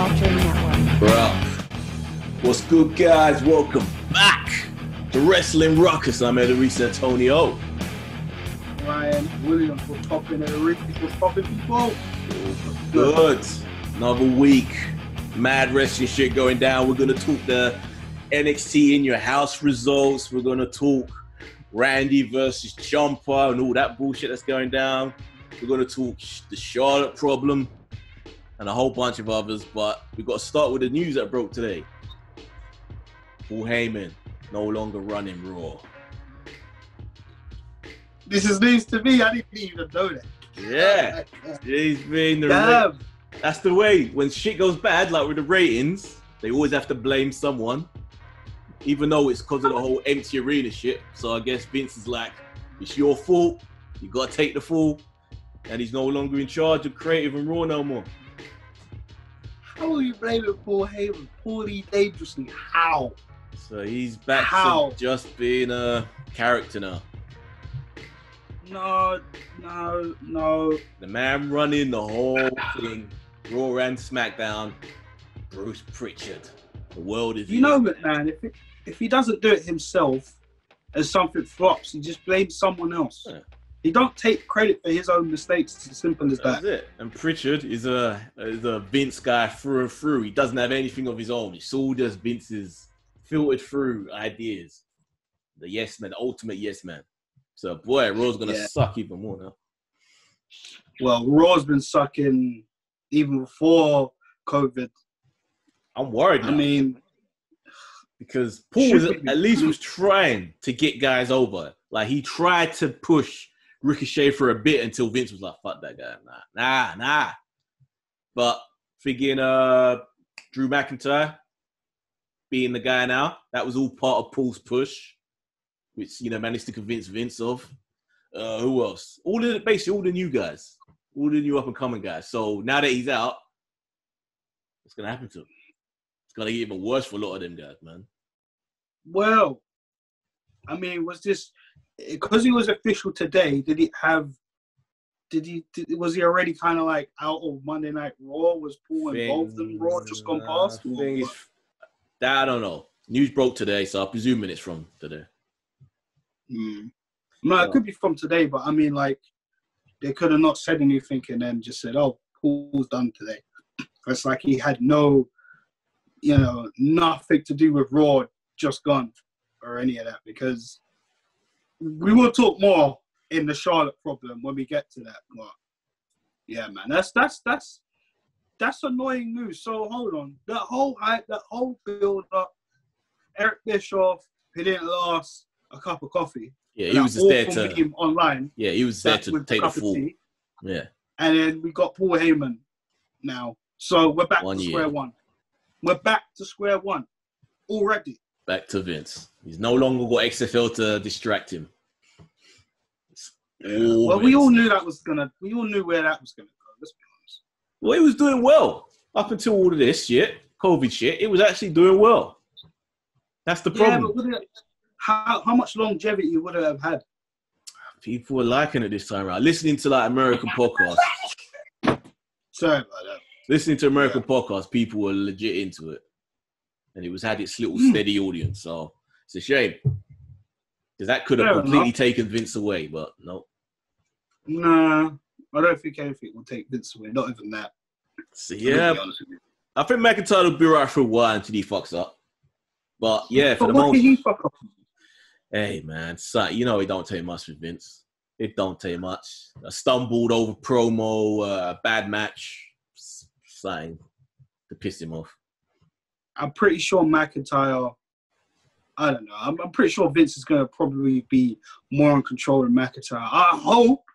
Voltron Network. Bro, what's good, guys? Welcome back to Wrestling Ruckus. I'm Edorise Antonio. Ryan Williams was popping, and Ricky was popping people. Good. Another week. Mad wrestling shit going down. We're going to talk the NXT in your house results. We're going to talk Randy versus Ciampa and all that bullshit that's going down. We're going to talk the Charlotte problem and a whole bunch of others. But we've got to start with the news that broke today. Paul Heyman no longer running Raw. This is news to me. I didn't even know that. Yeah. He's been the that's the way. When shit goes bad, like with the ratings, they always have to blame someone. Even though it's because of the whole empty arena shit. So I guess Vince is like, it's your fault. You got to take the fall. And he's no longer in charge of creative and Raw no more. How are you blaming Paul Heyman? Poorly, dangerously. How? So he's back to just being a character now. No. The man running the whole thing, Raw and SmackDown, Bruce Pritchard. The world is... You know, man, if he doesn't do it himself and something flops, he just blames someone else. Yeah. He don't take credit for his own mistakes. It's as simple as that. That's it. And Pritchard is a Vince guy through and through. He doesn't have anything of his own. It's all just Vince's filtered through ideas. The yes man, the ultimate yes man. So, boy, Raw's going to suck even more now. Well, Raw's been sucking even before COVID. I'm worried now. I mean... Because Paul was trying to get guys over. Like, he tried to push Ricochet for a bit until Vince was like, fuck that guy. Nah. But thinking Drew McIntyre being the guy now, that was all part of Paul's push, which, managed to convince Vince of. Who else? Basically all the new guys. All the new up-and-coming guys. So now that he's out, what's going to happen to him? It's going to get even worse for a lot of them guys, man. Well, I mean, was this... Because he was official today, was he already kind of like out of Monday Night Raw? Was Paul involved in Raw just gone past? I don't know. News broke today, so I'm presuming it's from today. No, it could be from today, but I mean, like, they could have not said anything and then just said, oh, Paul's done today. It's like he had no, nothing to do with Raw, just gone, or any of that, because we will talk more in the Charlotte problem when we get to that. But yeah, man, that's annoying news. So hold on, that whole hype, that whole build up, Eric Bischoff, he didn't last a cup of coffee. Yeah, he was just there to online. Yeah, he was there to take the fall. Yeah, and then we got Paul Heyman now. So we're back to square one. We're back to square one already. Back to Vince. He's no longer got XFL to distract him. Well, we all knew where that was gonna go. Let's be honest. Well, he was doing well up until all of this shit, COVID shit. It was actually doing well. That's the problem. Yeah, but how much longevity would it have had? People were liking it this time around. Listening to like American podcasts. Sorry about that. Listening to American podcasts, people were legit into it. And it had its little steady audience. So it's a shame. Because that could have completely taken Vince away, but no. Nah, I don't think anything will take Vince away. Not even that. So, yeah. I think McIntyre will be right for a while until he fucks up. But yeah, for the moment. Did he fuck up? Hey, man. So, it don't take much with Vince. It don't take much. A stumbled over promo, a bad match. Something to piss him off. I'm pretty sure McIntyre, I don't know. I'm pretty sure Vince is going to probably be more in control than McIntyre. I hope.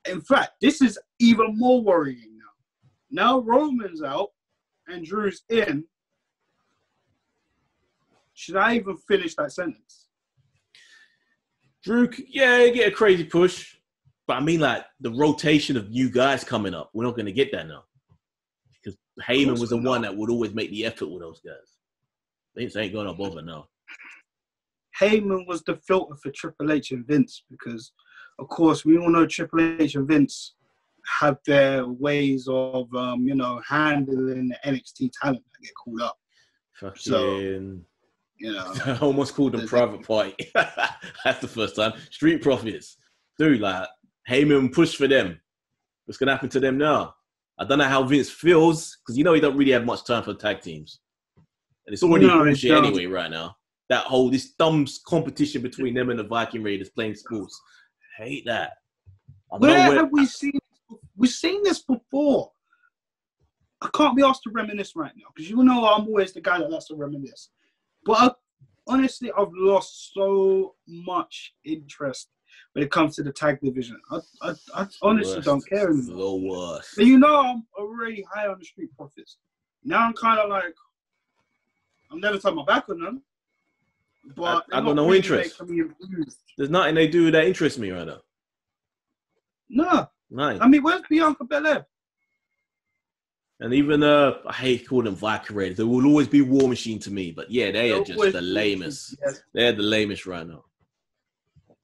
In fact, this is even more worrying now. Now Roman's out and Drew's in. Should I even finish that sentence? Drew, get a crazy push. But I mean, like, the rotation of new guys coming up, we're not going to get that now. Because Heyman was the one that would always make the effort with those guys. Vince ain't going to bother now. Heyman was the filter for Triple H and Vince because, of course, we all know Triple H and Vince have their ways of, handling the NXT talent that get called up. Fucking, I almost called them private party. That's the first time. Street Profits. Dude, like, Heyman pushed for them. What's going to happen to them now? I don't know how Vince feels, because he don't really have much time for tag teams. And it's already bullshit anyway right now. This dumb competition between them and the Viking Raiders playing sports. I hate that. Where have we seen this? We've seen this before. I can't be asked to reminisce right now, because I'm always the guy that likes to reminisce. But honestly, I've lost so much interest when it comes to the tag division. I honestly don't care anymore. The worst. But I'm already high on the Street Profits. Now I'm kind of like, I'm never turning my back on them. But I got no interest. There's nothing they do that interests me right now. No. Nice. I mean, where's Bianca Belair? And even, I hate calling them Viking Raiders. There will always be War Machine to me. But yeah, they are just the lamest. Yes. They're the lamest right now.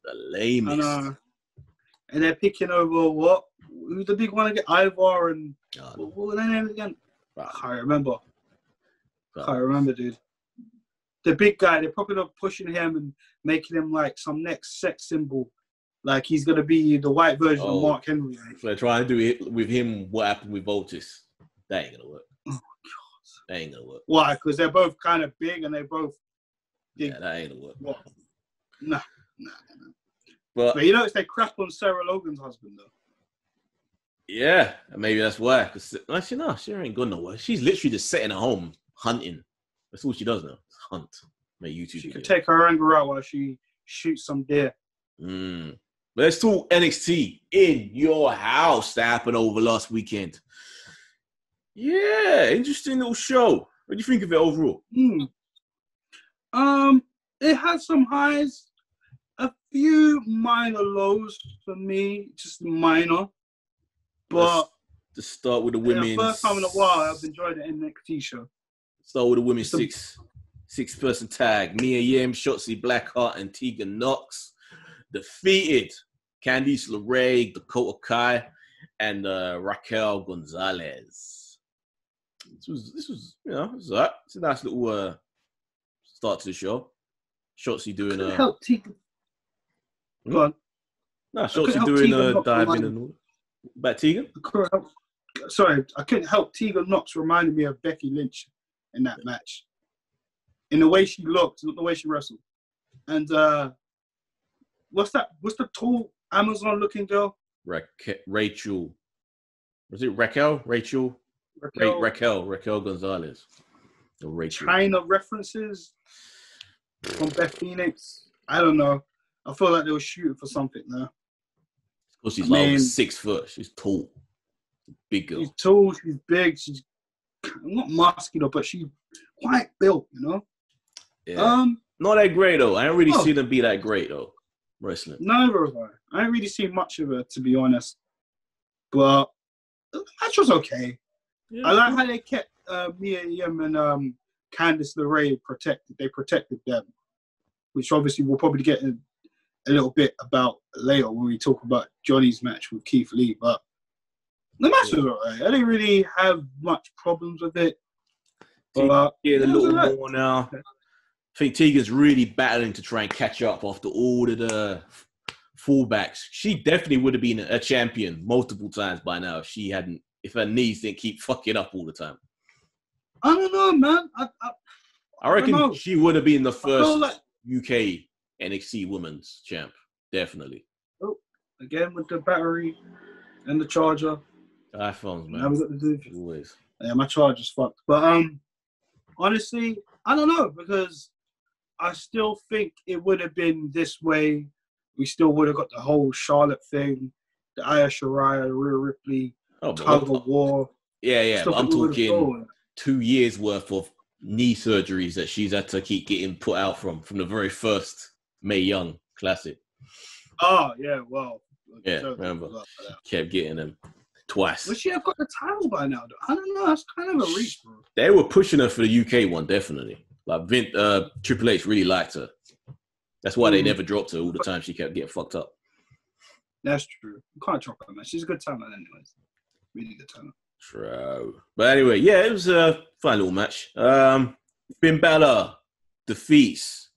The lamest. And they're picking over what? Who's the big one again? Ivar and... what were their names again? I can't remember, dude. The big guy, they're probably not pushing him and making him like some next sex symbol. Like he's going to be the white version of Mark Henry. Right? So they're trying to do it with him, what happened with Voltis. That ain't going to work. Oh, God. That ain't going to work. Why? Because they're both kind of big and they both... Yeah, that ain't going to work. What? Nah. But it's they crap on Sarah Logan's husband, though. Yeah, maybe that's why. Because actually, no, she ain't going nowhere. She's literally just sitting at home hunting. That's all she does now. Hunt. Make YouTube. She can take her anger out while she shoots some deer. Let's talk NXT in your house that happened over last weekend. Yeah, interesting little show. What do you think of it overall? It had some highs, a few minor lows for me, just minor. But to start with the women's, first time in a while, I've enjoyed the NXT show. Start with the women's six-person tag. Mia Yim, Shotzi Blackheart, and Tegan Knox defeated Candice LeRae, Dakota Kai, and Raquel Gonzalez. This was it's all right. It's a nice little start to the show. Shotzi doing help Tegan. Go on. No, Shotzi doing diving and all. About Tegan? Sorry, I couldn't help Tegan Knox reminded me of Becky Lynch in that match. In the way she looked, not the way she wrestled. And what's that? What's the tall Amazon-looking girl? Rachel. Was it Raquel? Raquel Gonzalez. Or Rachel. China references from Beth Phoenix. I don't know. I feel like they were shooting for something there. Because she's over 6 foot. She's tall. Big girl. She's tall. She's big. She's not muscular, but she's quite built, Yeah. Not that great, though. I don't really see them be that great, though, wrestling. Neither have I. I ain't really seen much of her, to be honest. But the match was okay. Yeah. I like how they kept Mia Yim and Candice LeRae protected. They protected them, which obviously we'll probably get a little bit about later when we talk about Johnny's match with Keith Lee. But the match was all right. I didn't really have much problems with it. But, a little more now. I think Tegan's really battling to try and catch up after all of the fallbacks. She definitely would have been a champion multiple times by now if her knees didn't keep fucking up all the time. I don't know, man. I reckon she would have been the first UK NXT Women's champ. Definitely. Oh, again with the battery and the charger. iPhones, man. That was what to do. Always. Yeah, my charger's fucked. But honestly, I don't know, because I still think it would have been this way. We still would have got the whole Charlotte thing, the Io Shirai, Rhea Ripley, tug of war. Yeah. But I'm talking 2 years worth of knee surgeries that she's had to keep getting put out from the very first Mae Young Classic. Oh, yeah, well. Yeah, remember. Kept getting them twice. Would she have got the title by now, though? I don't know. That's kind of a reach, bro. They were pushing her for the UK one, definitely. Like Triple H really liked her. That's why they never dropped her all the time. She kept getting fucked up. That's true. You can't drop her, man. She's a good talent, anyways. Really good talent. True. But anyway, yeah, it was a fun little match. Finn Balor defeats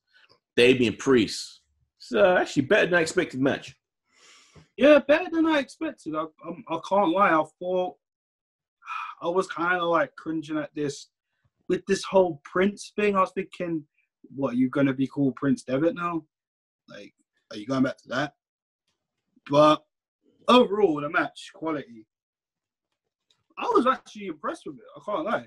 Damian Priest. It's actually better than I expected match. Yeah, better than I expected. I can't lie. I thought I was kind of like cringing at this with this whole Prince thing. I was thinking, what, you going to be called Prince Devitt now? Like, are you going back to that? But overall, the match quality, I was actually impressed with it. I can't lie.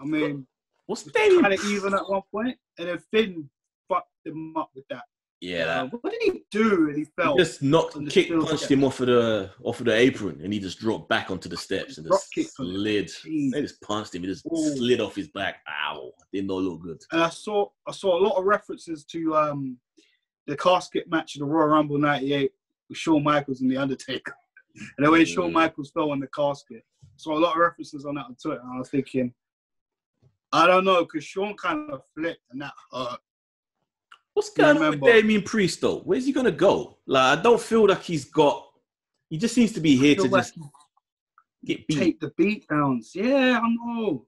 I mean, what's Damian kind of even at one point, and then Finn fucked him up with that. Yeah, what did he do? And he fell. He just punched him off of the apron, and he just dropped back onto the steps and just slid. They just punched him. He just slid off his back. Ow! Did not look good. And I saw a lot of references to the casket match of the Royal Rumble '98 with Shawn Michaels and The Undertaker, and the way Shawn Michaels fell on the casket. So a lot of references on that on Twitter. And I was thinking, I don't know, because Shawn kind of flipped and that hurt. What's going on with Damian Priest, though? Where's he going to go? Like, I don't feel like he just seems to be here to just get beat. Take the beat downs. Yeah, I know.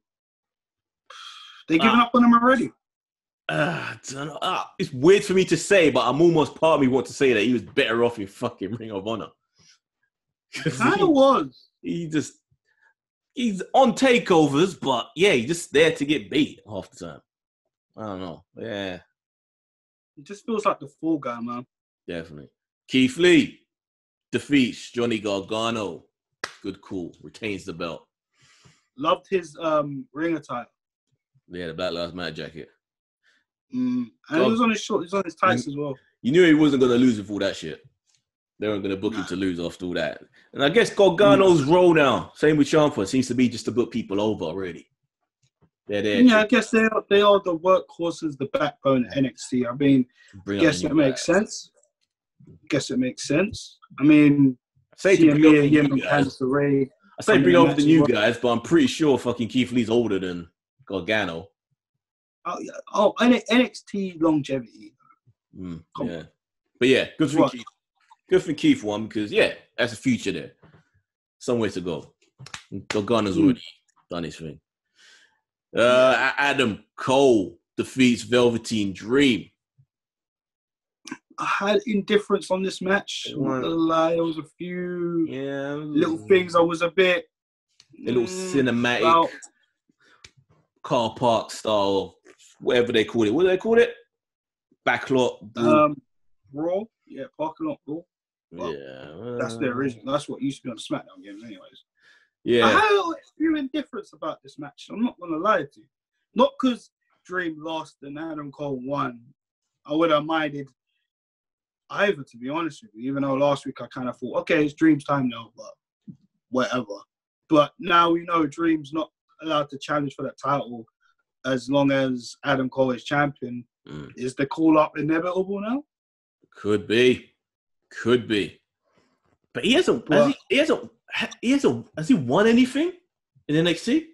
They're giving up on him already. I don't know. It's weird for me to say, but I'm almost part of me want to say that he was better off in fucking Ring of Honor. Kind of was. He's on takeovers, but yeah, he's just there to get beat half the time. I don't know. Yeah. It just feels like the fall guy, man. Definitely. Keith Lee defeats Johnny Gargano. Good call. Retains the belt. Loved his ring attire. Yeah, the Black Lives Matter jacket. And he was on his short. He was on his tights as well. You knew he wasn't going to lose with all that shit. They weren't going to book him to lose after all that. And I guess Gargano's role now, same with Ciampa, seems to be just to book people over already. They're there. Yeah, I guess they are the workhorses, the backbone of NXT. I mean, I guess it makes sense. I mean, I say bring over the new guys, but I'm pretty sure fucking Keith Lee's older than Gargano. Oh, NXT longevity. Yeah. But yeah, good for Keith. Good for Keith one, because yeah, that's a future there. Somewhere to go. Gargano's already done his thing. Adam Cole defeats Velveteen Dream. I had indifference on this match. I'm not gonna lie, there was a few little things I was a bit little cinematic car park style, whatever they call it. What do they call it? Backlot. Raw. Yeah, parking lot Raw. Well, that's the original. That's what used to be on SmackDown games, anyways. Yeah. I had a few indifference about this match. I'm not going to lie to you. Not because Dream lost and Adam Cole won. I would have minded either, to be honest with you. Even though last week I kind of thought, okay, it's Dream's time now, but whatever. But now we know Dream's not allowed to challenge for that title as long as Adam Cole is champion. Is the call-up inevitable now? Could be. But he hasn't. Has he won anything in NXT?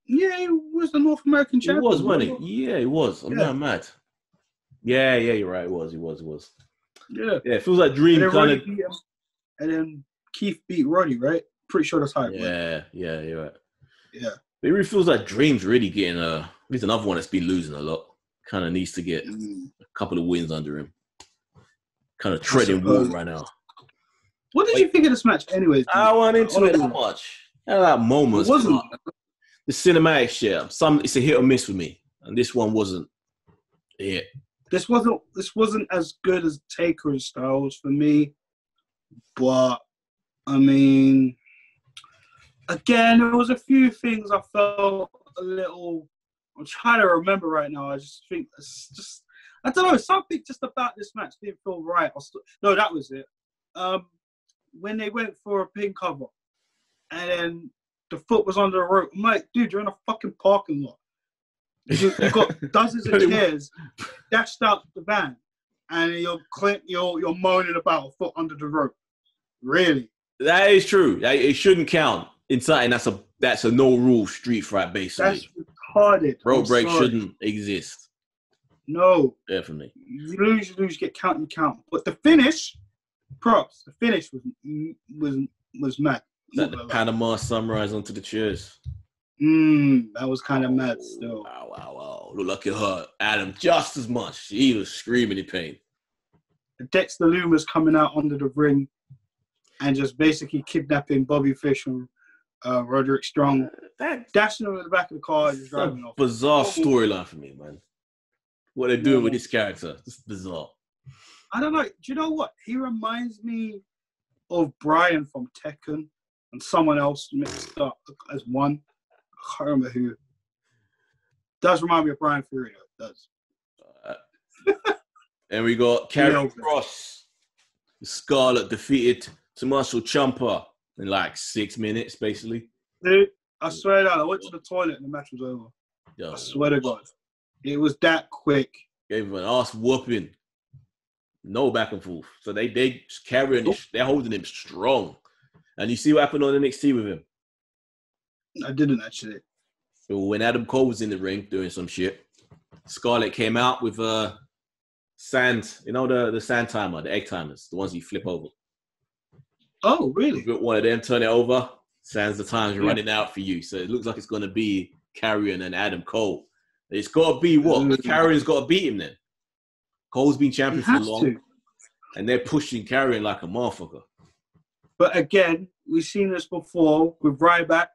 Yeah, he was the North American champion. He was, wasn't he? Yeah, he was. I'm not mad. Yeah, you're right. He was. Yeah, it feels like Dream kind of. And then Keith beat Roddy, right? Pretty sure that's how it went. Yeah, you're right. Yeah. But it really feels like Dream's really getting he's another one that's been losing a lot. Kind of needs to get a couple of wins under him. Kind of treading water right now. What did you think of this match anyways? I went into it that much. I had that moments. It wasn't. The cinematic shit. It's a hit or miss for me. And this one wasn't a hit. This wasn't as good as Taker's Styles for me. But, I mean, again, there was a few things I felt a little... I'm trying to remember right now. I just think it's just... I don't know. Something just about this match didn't feel right. No, that was it. When they went for a pin cover and then the foot was under the rope, I'm like, dude, you're in a fucking parking lot. You've got dozens of chairs dashed out the van and you're moaning about a foot under the rope. Really? That is true. It shouldn't count in something that's a no rule street fight basically. That's retarded. Rope break shouldn't exist. No. Definitely. You lose, get count. But the finish props. The finish was mad. That the Panama Sunrise onto the chairs. That was kind of mad still. Wow. Looked like it hurt Adam just as much. He was screaming in pain. Dexter Lumis coming out under the ring and just basically kidnapping Bobby Fish and Roderick Strong. Dashing over the back of the car and just driving off. Bizarre storyline for me, man. What they're doing with this character. Just bizarre. I don't know. Do you know what? He reminds me of Brian from Tekken and someone else mixed up as one. I can't remember who. Does remind me of Brian Fury, though. It does. And we got Karrion Kross. Scarlett defeated Tommaso Ciampa in like 6 minutes, basically. Dude, I swear to God, I went to the toilet and the match was over. Yo, I swear to God. It was that quick. Gave him an ass whooping. No back and forth. So they carrying it, they're holding him strong. And you see what happened on NXT with him? I didn't actually. So when Adam Cole was in the ring doing some shit, Scarlett came out with sand, you know, the sand timer, the egg timers, the ones you flip over. Oh, really? One of them, turn it over, sands the time's running out for you. So it looks like it's going to be Karrion and Adam Cole. It's got to be what? Karrion's got to beat him then. Cole's been champion for long. And they're pushing Karrion like a motherfucker. But again, we've seen this before with Ryback.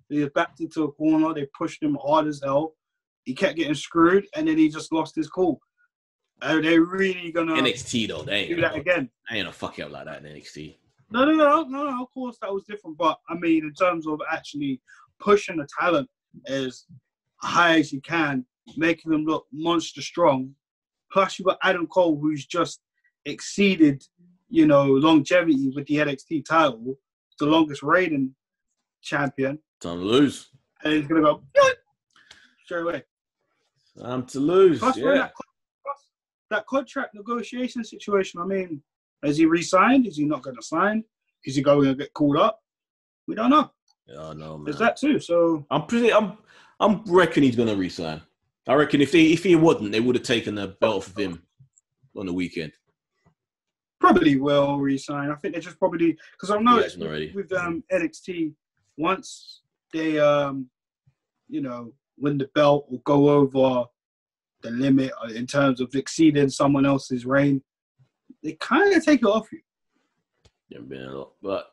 He was backed into a corner. They pushed him hard as hell. He kept getting screwed, and then he just lost his cool. Are they really going to NXT, though, they ain't do that again? I ain't going to fuck you up like that in NXT. No. Of course, that was different. But, I mean, in terms of actually pushing the talent as high as you can, making them look monster strong. Plus, you've got Adam Cole, who's just exceeded, longevity with the NXT title, the longest reigning champion. Time to lose. And he's going to go straight away. Time to lose, plus, that contract negotiation situation, I mean, has he re-signed? Is he not going to sign? Is he going to get called up? We don't know. Yeah, no, man. There's that too, so... I'm reckon he's going to re-sign. I reckon if he wouldn't, they would have taken the belt off of him on the weekend. Probably will re-sign. I think they just probably... Because I've noticed with NXT, once they, win the belt or go over the limit in terms of exceeding someone else's reign, they kind of take it off you. Yeah, been a lot. But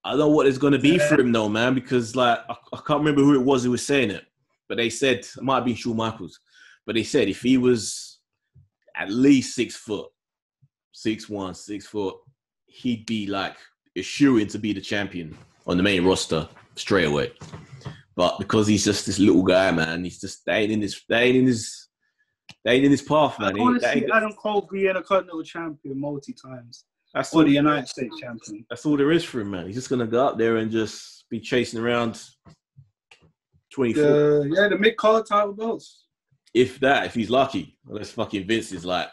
I don't know what it's going to be for him, though, man, because, like, I can't remember who it was who was saying it, but they said, it might have been Shawn Michaels, but they said if he was at least 6 foot, 6'1", 6 foot, he'd be, like, assuring to be the champion on the main roster straight away. But because he's just this little guy, man, he's just they ain't in his path, man. I want to see Adam Cole be an Intercontinental champion multi-times. Or the United States champion. That's all there is for him, man. He's just gonna go up there and just be chasing around 24. The mid-card title belts. If he's lucky, unless fucking Vince is like,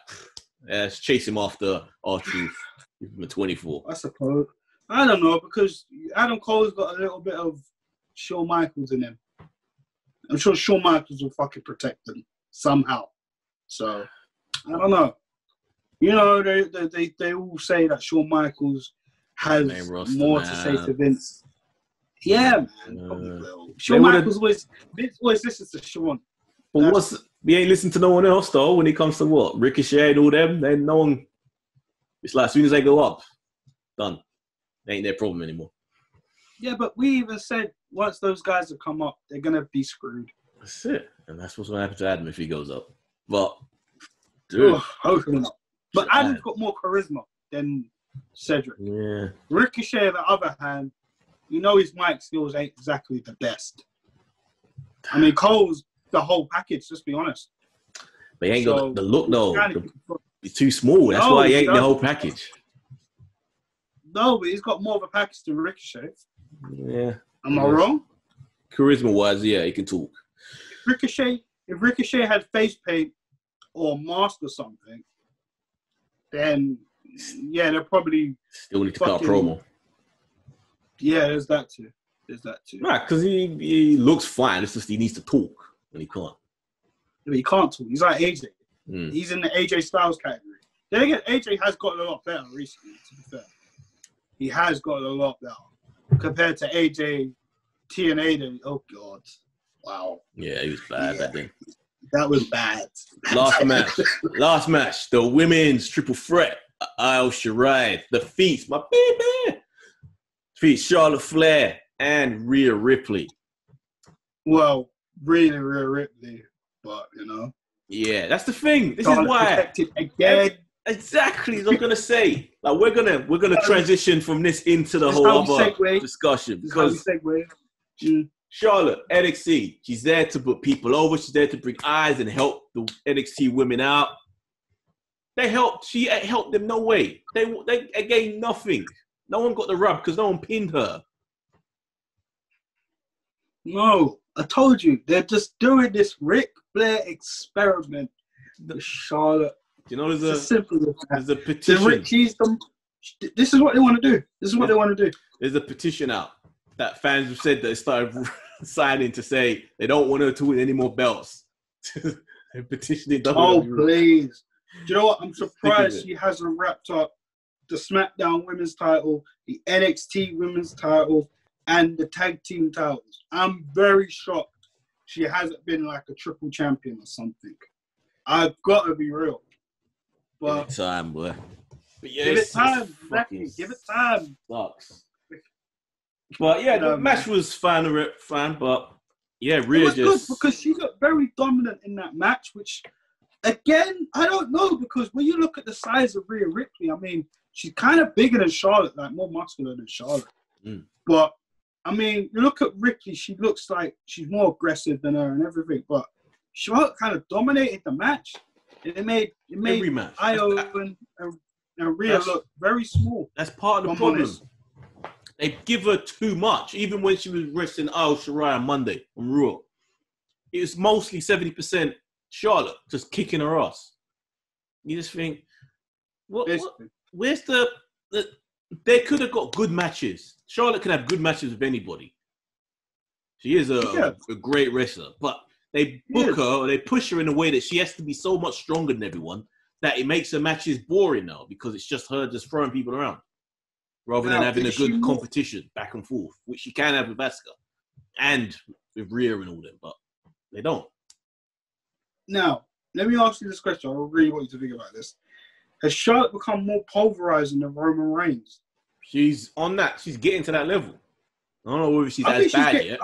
let's chase him after R-Truth. Give him a 24. I suppose. I don't know, because Adam Cole's got a little bit of Shawn Michaels in him. I'm sure Shawn Michaels will fucking protect him somehow. So, I don't know. They all say that Shawn Michaels has more to say to Vince. Yeah, man. Probably will. Shawn Michaels Vince always listens to Shawn. But we ain't listening to no one else, though, when it comes to what? Ricochet and all them. Then no one. It's like as soon as they go up, done. They ain't their problem anymore. Yeah, but we even said once those guys have come up, they're going to be screwed. That's it. And that's what's going to happen to Adam if he goes up. But, dude. Hopefully not. But Adam's got more charisma than Cedric. Yeah. Ricochet, on the other hand, his mic skills ain't exactly the best. I mean, Cole's the whole package, let's be honest. But he ain't got the look, though. He's too small. That's why he ain't the whole package. No, but he's got more of a package than Ricochet. Yeah. Am I wrong? Charisma-wise, yeah, he can talk. If Ricochet had face paint or mask or something, then, yeah, they're probably... Still need to cut a promo. Yeah, there's that too. Right, because he looks fine. It's just he needs to talk, and he can't. He can't talk. He's like AJ. He's in the AJ Styles category. Then again, AJ has gotten a lot better recently, to be fair. he has got a lot better compared to AJ, TNA. Oh God, wow. Yeah, he was bad back then. That was bad. Last match, the women's triple threat. Io Shirai defeats my baby. Defeats Charlotte Flair and Rhea Ripley. Well, really, Rhea Ripley, but you know. Yeah, that's the thing. This Charlotte is why. Protected again. Exactly, I was gonna say. Like we're gonna transition from this into the whole other discussion because Charlotte, NXT, she's there to put people over. She's there to bring eyes and help the NXT women out. They helped. She helped them no way. They gained nothing. No one got the rub because no one pinned her. No, I told you they're just doing this Ric Flair experiment. The Charlotte. You know, there's a petition. This is what they want to do. This is what they want to do. There's a petition out that fans have said that they started signing to say they don't want her to win any more belts. They're petitioning. Oh, please. Do you know what? I'm surprised she hasn't wrapped up the SmackDown Women's title, the NXT Women's title, and the Tag Team titles. I'm very shocked she hasn't been like a triple champion or something. I've got to be real. But give it time, boy. But yeah, give it time. Exactly. Give it time. Sucks. But yeah, the match was fine, but yeah, Rhea just good because she got very dominant in that match, which again, I don't know, because when you look at the size of Rhea Ripley, I mean, she's kind of bigger than Charlotte, like more muscular than Charlotte. But I mean, you look at Ripley, she looks like she's more aggressive than her and everything, but Charlotte kind of dominated the match. It made Io and Rhea look very small. That's part of the problem. They give her too much. Even when she was wrestling Io Shirai on Monday on Raw, it was mostly 70% Charlotte just kicking her ass. You just think, where's the they could have got good matches. Charlotte can have good matches with anybody. She is a great wrestler, but they book her or they push her in a way that she has to be so much stronger than everyone that it makes her matches boring now because it's just her just throwing people around rather than having a good competition back and forth, which she can have with Asuka and with Rhea and all them, but they don't. Now, let me ask you this question. I really want you to think about this. Has Charlotte become more pulverizing than Roman Reigns? She's on that. She's getting to that level. I don't know whether she's as bad yet.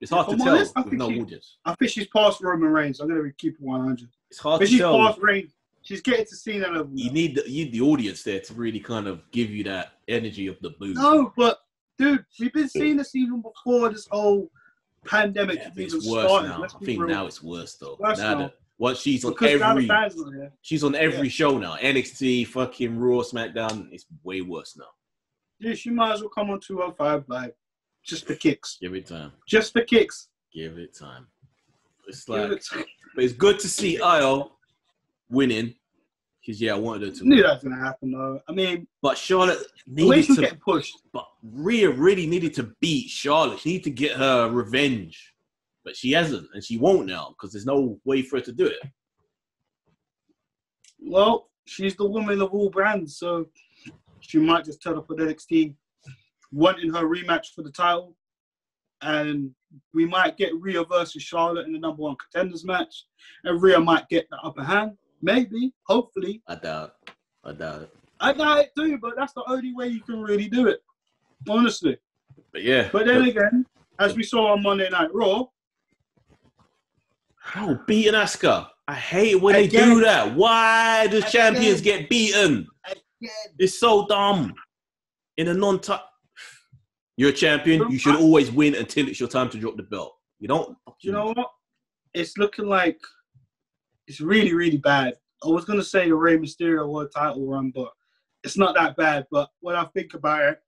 It's hard to tell with no audience. I think she's past Roman Reigns. I'm going to keep it 100. It's hard to tell. She's past Reigns. She's getting to Cena level. You need the audience there to really kind of give you that energy of the boost. No, but dude, we've been seeing this even before this whole pandemic. Yeah, it's worse now. I think now it's worse though. What she's on every show now. NXT, fucking Raw, SmackDown. It's way worse now. Yeah, she might as well come on 205 like just for kicks. Give it time. Just for kicks. Give it time. It's like, but it's good to see Io winning because I wanted her to. I knew that was gonna happen though. I mean, but Charlotte needed to get pushed. But Rhea really needed to beat Charlotte. She needed to get her revenge. But she hasn't, and she won't now because there's no way for her to do it. Well, she's the woman of all brands, so she might just turn up at NXT wanting her rematch for the title. And we might get Rhea versus Charlotte in the number one contenders match. And Rhea might get the upper hand. Maybe, hopefully. I doubt it. I doubt it too, but that's the only way you can really do it. Honestly. But yeah. But then again, as we saw on Monday Night Raw, how beating Asuka? I hate when they do that. Why do champions get beaten? It's so dumb. In a non-touch, you're a champion. You should always win until it's your time to drop the belt. You don't. You know what? It's looking like it's really, really bad. I was gonna say the Rey Mysterio World Title run, but it's not that bad. But when I think about it,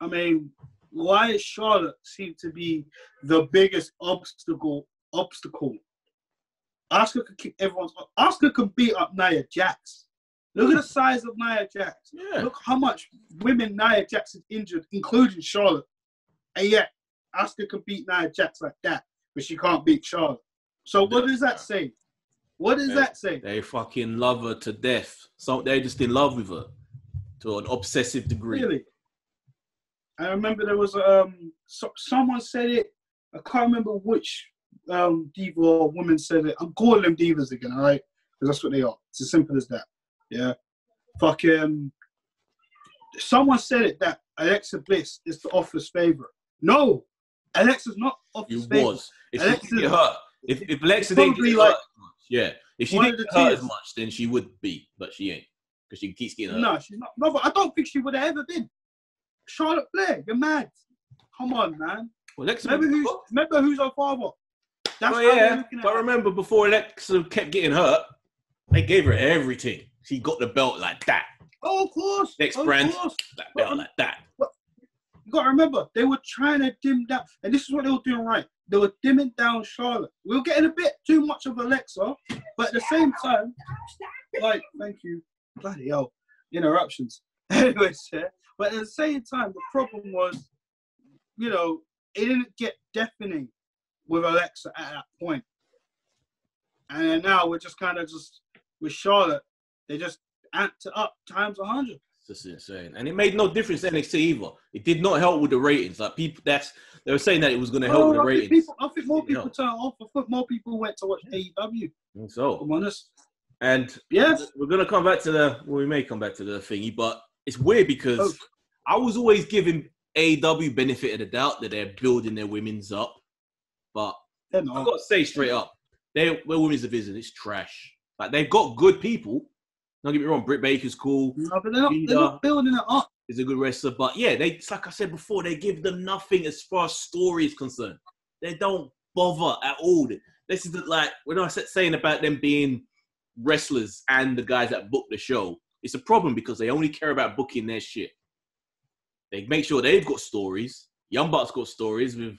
I mean, why does Charlotte seem to be the biggest obstacle? Asuka can kick everyone's. Asuka can beat up Nia Jax. Look at the size of Nia Jax. Yeah. Look how much women Nia Jax has injured, including Charlotte. And yet, Asuka can beat Nia Jax like that, but she can't beat Charlotte. So what does that say? What does that say? They fucking love her to death. So they're just in love with her. to an obsessive degree. Really? I remember there was someone said it. I can't remember which diva or woman said it. I'm calling them divas again, all right? Because that's what they are. It's as simple as that. Yeah. Fucking. Someone said it that Alexa Bliss is the Office favorite. No, Alexa's not Office favorite. If Alexa, she didn't get hurt, if Alexa didn't get hurt as much, yeah. If she didn't get hurt as much, then she would be, but she ain't because she keeps getting hurt. No, she's not. No, but I don't think she would have ever been. Charlotte Flair, you're mad. Come on, man. Well, Alexa, remember who's her father? That's but remember before Alexa kept getting hurt, they gave her everything. She got the belt like that. Oh, of course. Next brand, that belt like that. But you got to remember, they were trying to dim down, and this is what they were doing right. They were dimming down Charlotte. We were getting a bit too much of Alexa, but at the same time, like, thank you. Bloody hell. Interruptions. Anyways, yeah. But at the same time, the problem was, you know, it didn't get deafening with Alexa at that point. And now we're just kind of with Charlotte, they just amped it up times 100. That's insane. And it made no difference to NXT either. It did not help with the ratings. Like people, they were saying that it was going to help with the ratings. I think more people turned off. I think more people went to watch AEW. So, I'm honest. And yes, we're going to come back to we may come back to the thingy, but it's weird because I was always giving AEW benefit of the doubt that they're building their women's up. But I've got to say straight up, their women's division is trash. Like, they've got good people. Don't get me wrong, Britt Baker's cool. No, but they're not building it up. Is a good wrestler. But yeah, it's like I said before, they give them nothing as far as story is concerned. They don't bother at all. This is like, when I was saying about them being wrestlers and the guys that book the show, it's a problem because they only care about booking their shit. They make sure they've got stories. Young Bucks got stories with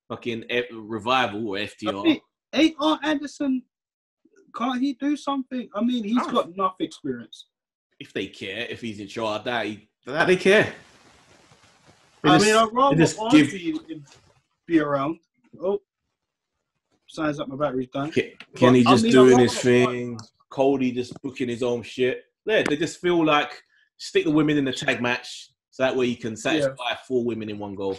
fucking Revival or FTR. A.R. Anderson, can't he do something? I mean, he's got enough experience. If they care, if he's in charge, that they care. I'd rather be around. Oh, signs up my battery's done. Kenny just doing his thing. Cody just booking his own shit. Yeah, they just feel like stick the women in the tag match so that way you can satisfy 4 women in one go.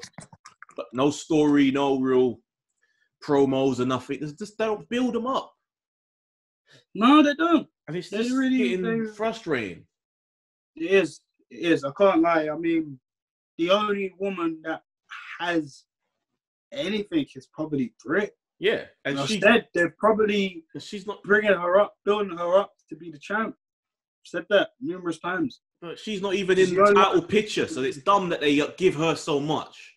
But no story, no real promos or nothing. They don't build them up. No, they don't. And it's just getting frustrating. It is. I can't lie. I mean, the only woman that has anything is probably Britt. Yeah. And instead, they're probably she's not bringing her up, building her up to be the champ. Said that numerous times. But she's not even in the title picture, so it's dumb that they give her so much.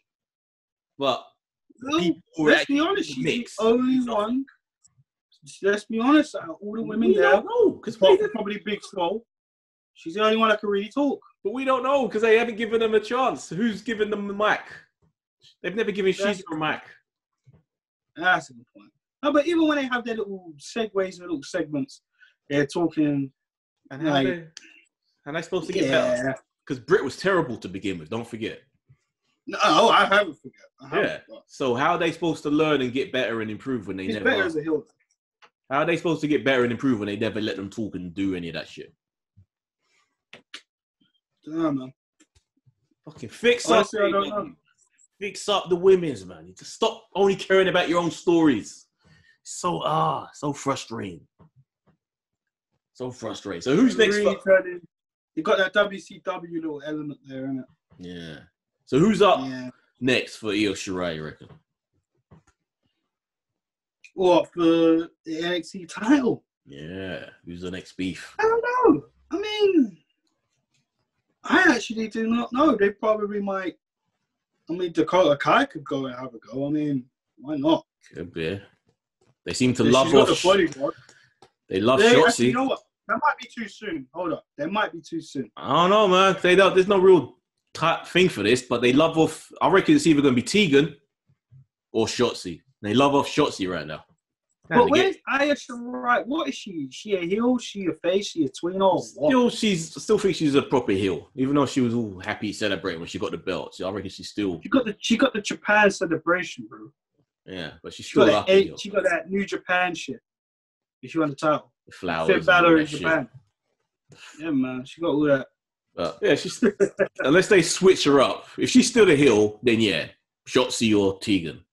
But let's be honest, she's the only one. Let's be honest, out of all the women there, because probably Big Swole, she's the only one that can really talk. But we don't know because they haven't given them a chance. Who's given them the mic? They've never given Shizzy a mic. That's a good point. No, but even when they have their little segues and little segments, they're talking. And how they supposed to get better? Because Britt was terrible to begin with. Don't forget. No, I haven't forget. So how are they supposed to learn and get better and improve when they never? Better as a heel. How are they supposed to get better and improve when they never let them talk and do any of that shit? No, man. Fucking fix up the women's, man. You just stop only caring about your own stories. So frustrating. So frustrating. So who's next? You got that WCW little element there, innit? Yeah. So who's up next for Io Shirai, you reckon? What, for the NXT title? Yeah. Who's the next beef? I don't know. I mean, I actually do not know. They probably might. I mean, Dakota Kai could go and have a go. I mean, why not? Could be. They seem to love off. They love Shotzi. Actually, you know what? That might be too soon. Hold up. That might be too soon. I don't know, man. There's no real thing for this, but they love off. I reckon it's either going to be Tegan or Shotzi. They love off Shotzi right now. But where's Io Shirai? What is she? Is she a heel? Is she a face? Is she a tween or what? Still think she's a proper heel, even though she was all happy celebrating when she got the belt. So I reckon she's still. She got the Japan celebration, bro. Yeah, but she's still up. She got that New Japan shit. She won the title. The flowers. Finn Balor in Japan. Yeah, man. She got all that. But yeah, she's unless they switch her up. If she's still a heel, then yeah, Shotzi or Tegan.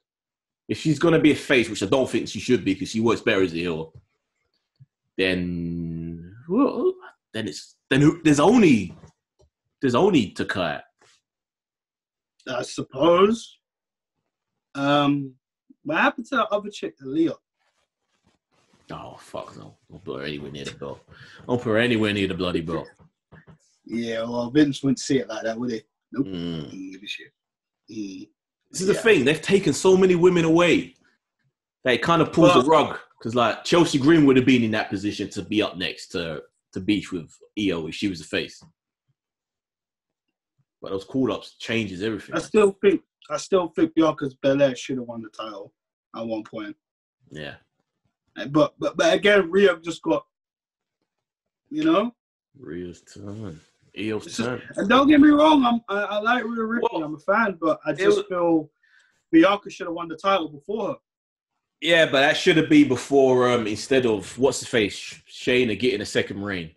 If she's gonna be a face, which I don't think she should be because she works better as a heel, then there's only Takai. I suppose. What happened to that other chick, Aaliyah? Oh fuck no! Don't put her anywhere near the belt. Don't put her anywhere near the bloody belt. Yeah, well, Vince wouldn't see it like that, would he? Nope. Give a shit. This is the thing. They've taken so many women away that it kind of pulls the rug. Because like Chelsea Green would have been in that position to be up next to beef with Io if she was a face. But those call-ups changes everything. I still think Bianca's Belair should have won the title at one point. Yeah. But again, Rhea just got, Rhea's turn. Io's turn. And don't get me wrong, I like Rhea Ripley. I'm a fan, but I just feel Bianca should have won the title before her. Yeah, but that should have been before. Instead of what's the face, Shayna getting a second reign.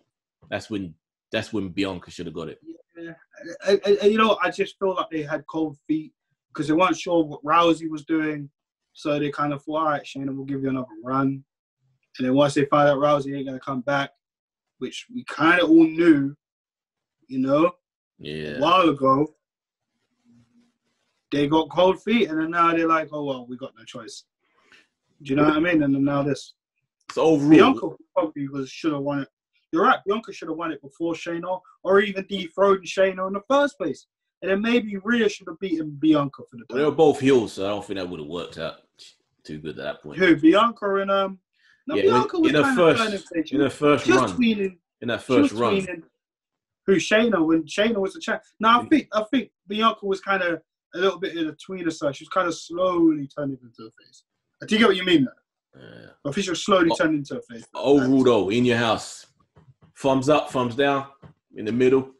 That's when Bianca should have got it. Yeah, I just feel like they had cold feet because they weren't sure what Rousey was doing, so they kind of thought, all right, Shayna, we'll give you another run. And then once they find out Rousey ain't gonna come back, which we kind of all knew, a while ago, they got cold feet, and then now they're like, oh well, we got no choice. Do you know what I mean? And then now this. So overall, Bianca probably should have won it. You're right. Bianca should have won it before Shayna, or even dethroned Shayna in the first place. And then maybe Rhea should have beaten Bianca for the title. They were both heels, so I don't think that would have worked out too good at that point. Who? Bianca and Bianca was in the first run. In that first run. Who Shayna when Shayna was the champ. Now I think Bianca was kind of a little bit in a tweener side. She was kind of slowly turning into a face. I do get what you mean though. Yeah. I think she was slowly turning into a face. Overall though, in your house. Thumbs up, thumbs down, in the middle.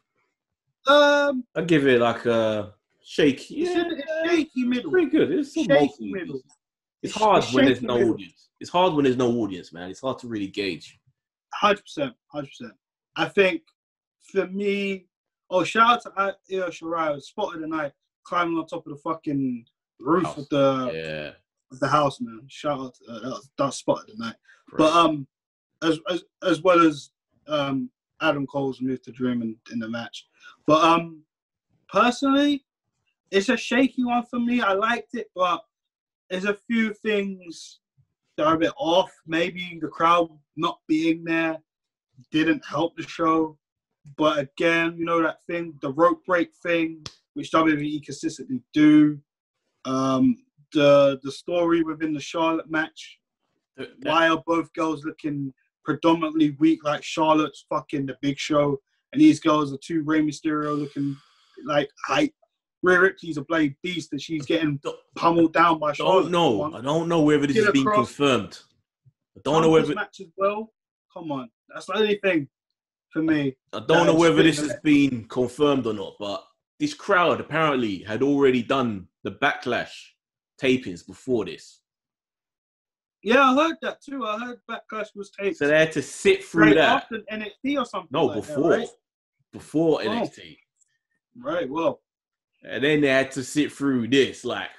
I'd give it like a shaky. Yeah, shaky middle. Pretty good. It's shaky middle. It's hard when there's no audience. It's hard when there's no audience, man. It's hard to really gauge. 100%. I think for me, shout out to Io Shirai, spot of the night, climbing on top of the fucking roof of the house, man. Shout out to that spot of the night. Right. But as well as Adam Cole's move to Dream in the match. But personally, it's a shaky one for me. I liked it, but there's a few things that are a bit off. Maybe the crowd not being there didn't help the show. But again, that thing, the rope break thing, which WWE consistently do. The story within the Charlotte match. Why are both girls looking predominantly weak, like Charlotte's fucking the Big Show, and these girls are two Rey Mysterio looking like hype. Rhea Ripley's a bloody beast, and she's getting pummeled down by Charlotte. I don't know whether this has been confirmed. I don't know whether match as well. Come on, that's the only thing for me. I don't know whether this has been confirmed or not, but this crowd apparently had already done the Backlash tapings before this. Yeah, I heard that too. I heard Backlash was taped. So they had to sit through that. After NXT or something. No, like before. That, right? Before NXT. Right, well. And then they had to sit through this. Like,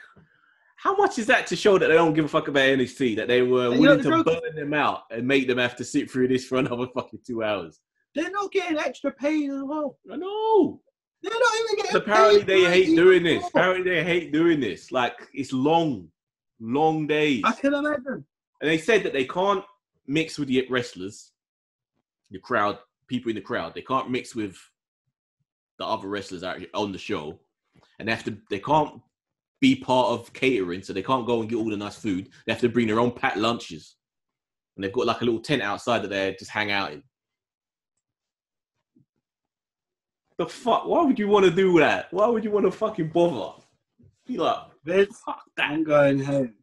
how much is that to show that they don't give a fuck about NXT? That they were willing to burn them out and make them have to sit through this for another fucking 2 hours. They're not getting extra paid as well. I know. They're not even getting Apparently paid. They hate doing this. Apparently they hate doing this. Like, it's long days. I can imagine. And they said that they can't mix with the wrestlers, the crowd, people in the crowd. They can't mix with the other wrestlers on the show. And they can't be part of catering, so they can't go and get all the nice food. They have to bring their own packed lunches. And they've got like a little tent outside that they just hang out in. The fuck? Why would you want to do that? Why would you want to fucking bother? Be like, fuck that. I'm going home.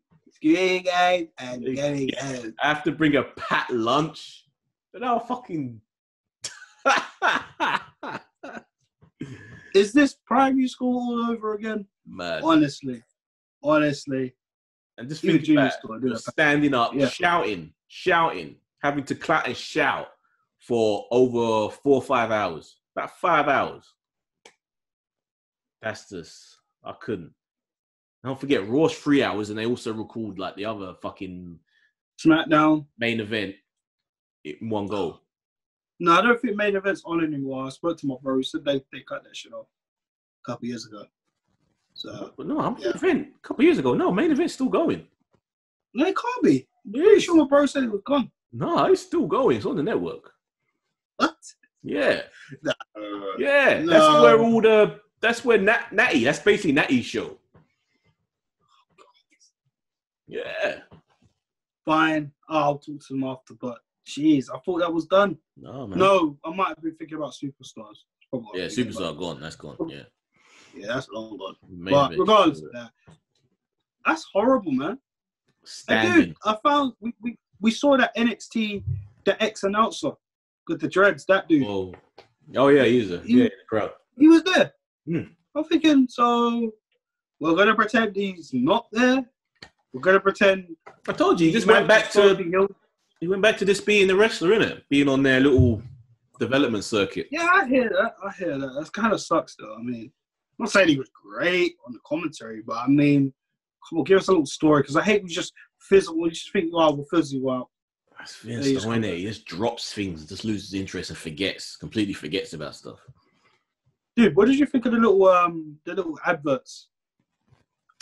Going out and going home. I have to bring a packed lunch. But now fucking... Is this primary school all over again? Mad. Honestly. And just think about it, standing up, shouting, having to clap and shout for over 4 or 5 hours. About 5 hours. That's just, I couldn't. Don't forget, Raw's 3 hours, and they also record like the other fucking SmackDown main event in one go. No, I don't think main event's on anymore. I spoke to my bro. He said they cut that shit off a couple years ago. So, but no, main event a couple years ago. No, main event's still going. No, it can't be. I'm pretty sure my bro said it was gone. No, it's still going. It's on the network. What? Yeah. No. Yeah. No. That's where all the. That's where Natty. That's basically Natty's show. Yeah. Fine. I'll talk to them after, but jeez, I thought that was done. No, man. No, I might have been thinking about Superstars. Yeah, Superstar gone. That's gone. Yeah. Yeah, that's long gone. But regardless of that, that's horrible, man. Standing. Dude, I found we saw that NXT, the ex-announcer with the dreads, that dude. Oh yeah, he was in the crowd. He was there. Mm. I'm thinking, so we're gonna pretend he's not there. We're gonna pretend. I told you, he just went back to. He went back to just being the wrestler, innit? Being on their little development circuit. Yeah, I hear that. That kind of sucks, though. I mean, I'm not saying he was great on the commentary, but I mean, come on, give us a little story, because I hate we just fizzle. We just think, oh, we'll fizzle you out. That's Vince, though, isn't it? He just drops things, just loses interest and completely forgets about stuff. Dude, what did you think of the little adverts?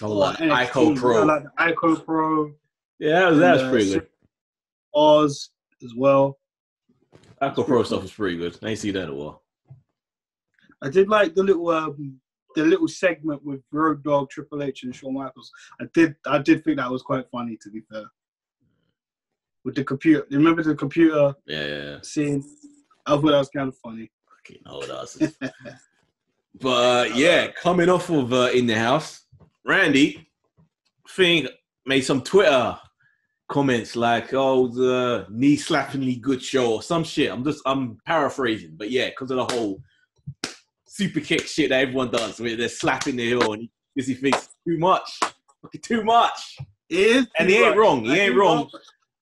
Oh, like Ico Pro. Like the Ico Pro. Yeah, that was pretty good. Oz as well. Ico Pro stuff was pretty good. I ain't seen that in a while. I did like the little segment with Road Dogg, Triple H, and Shawn Michaels. I did think that was quite funny, to be fair. With the computer, remember the computer? Yeah. Scene. I thought that was kind of funny. Okay, no, that's. But yeah, coming off of In the House, Randy, made some Twitter comments like, "Oh, the knee-slappingly good show" or some shit. I'm paraphrasing, but yeah, because of the whole super kick shit that everyone does, where they're slapping the heel, and he thinks too much, too much. And he ain't wrong. He ain't wrong.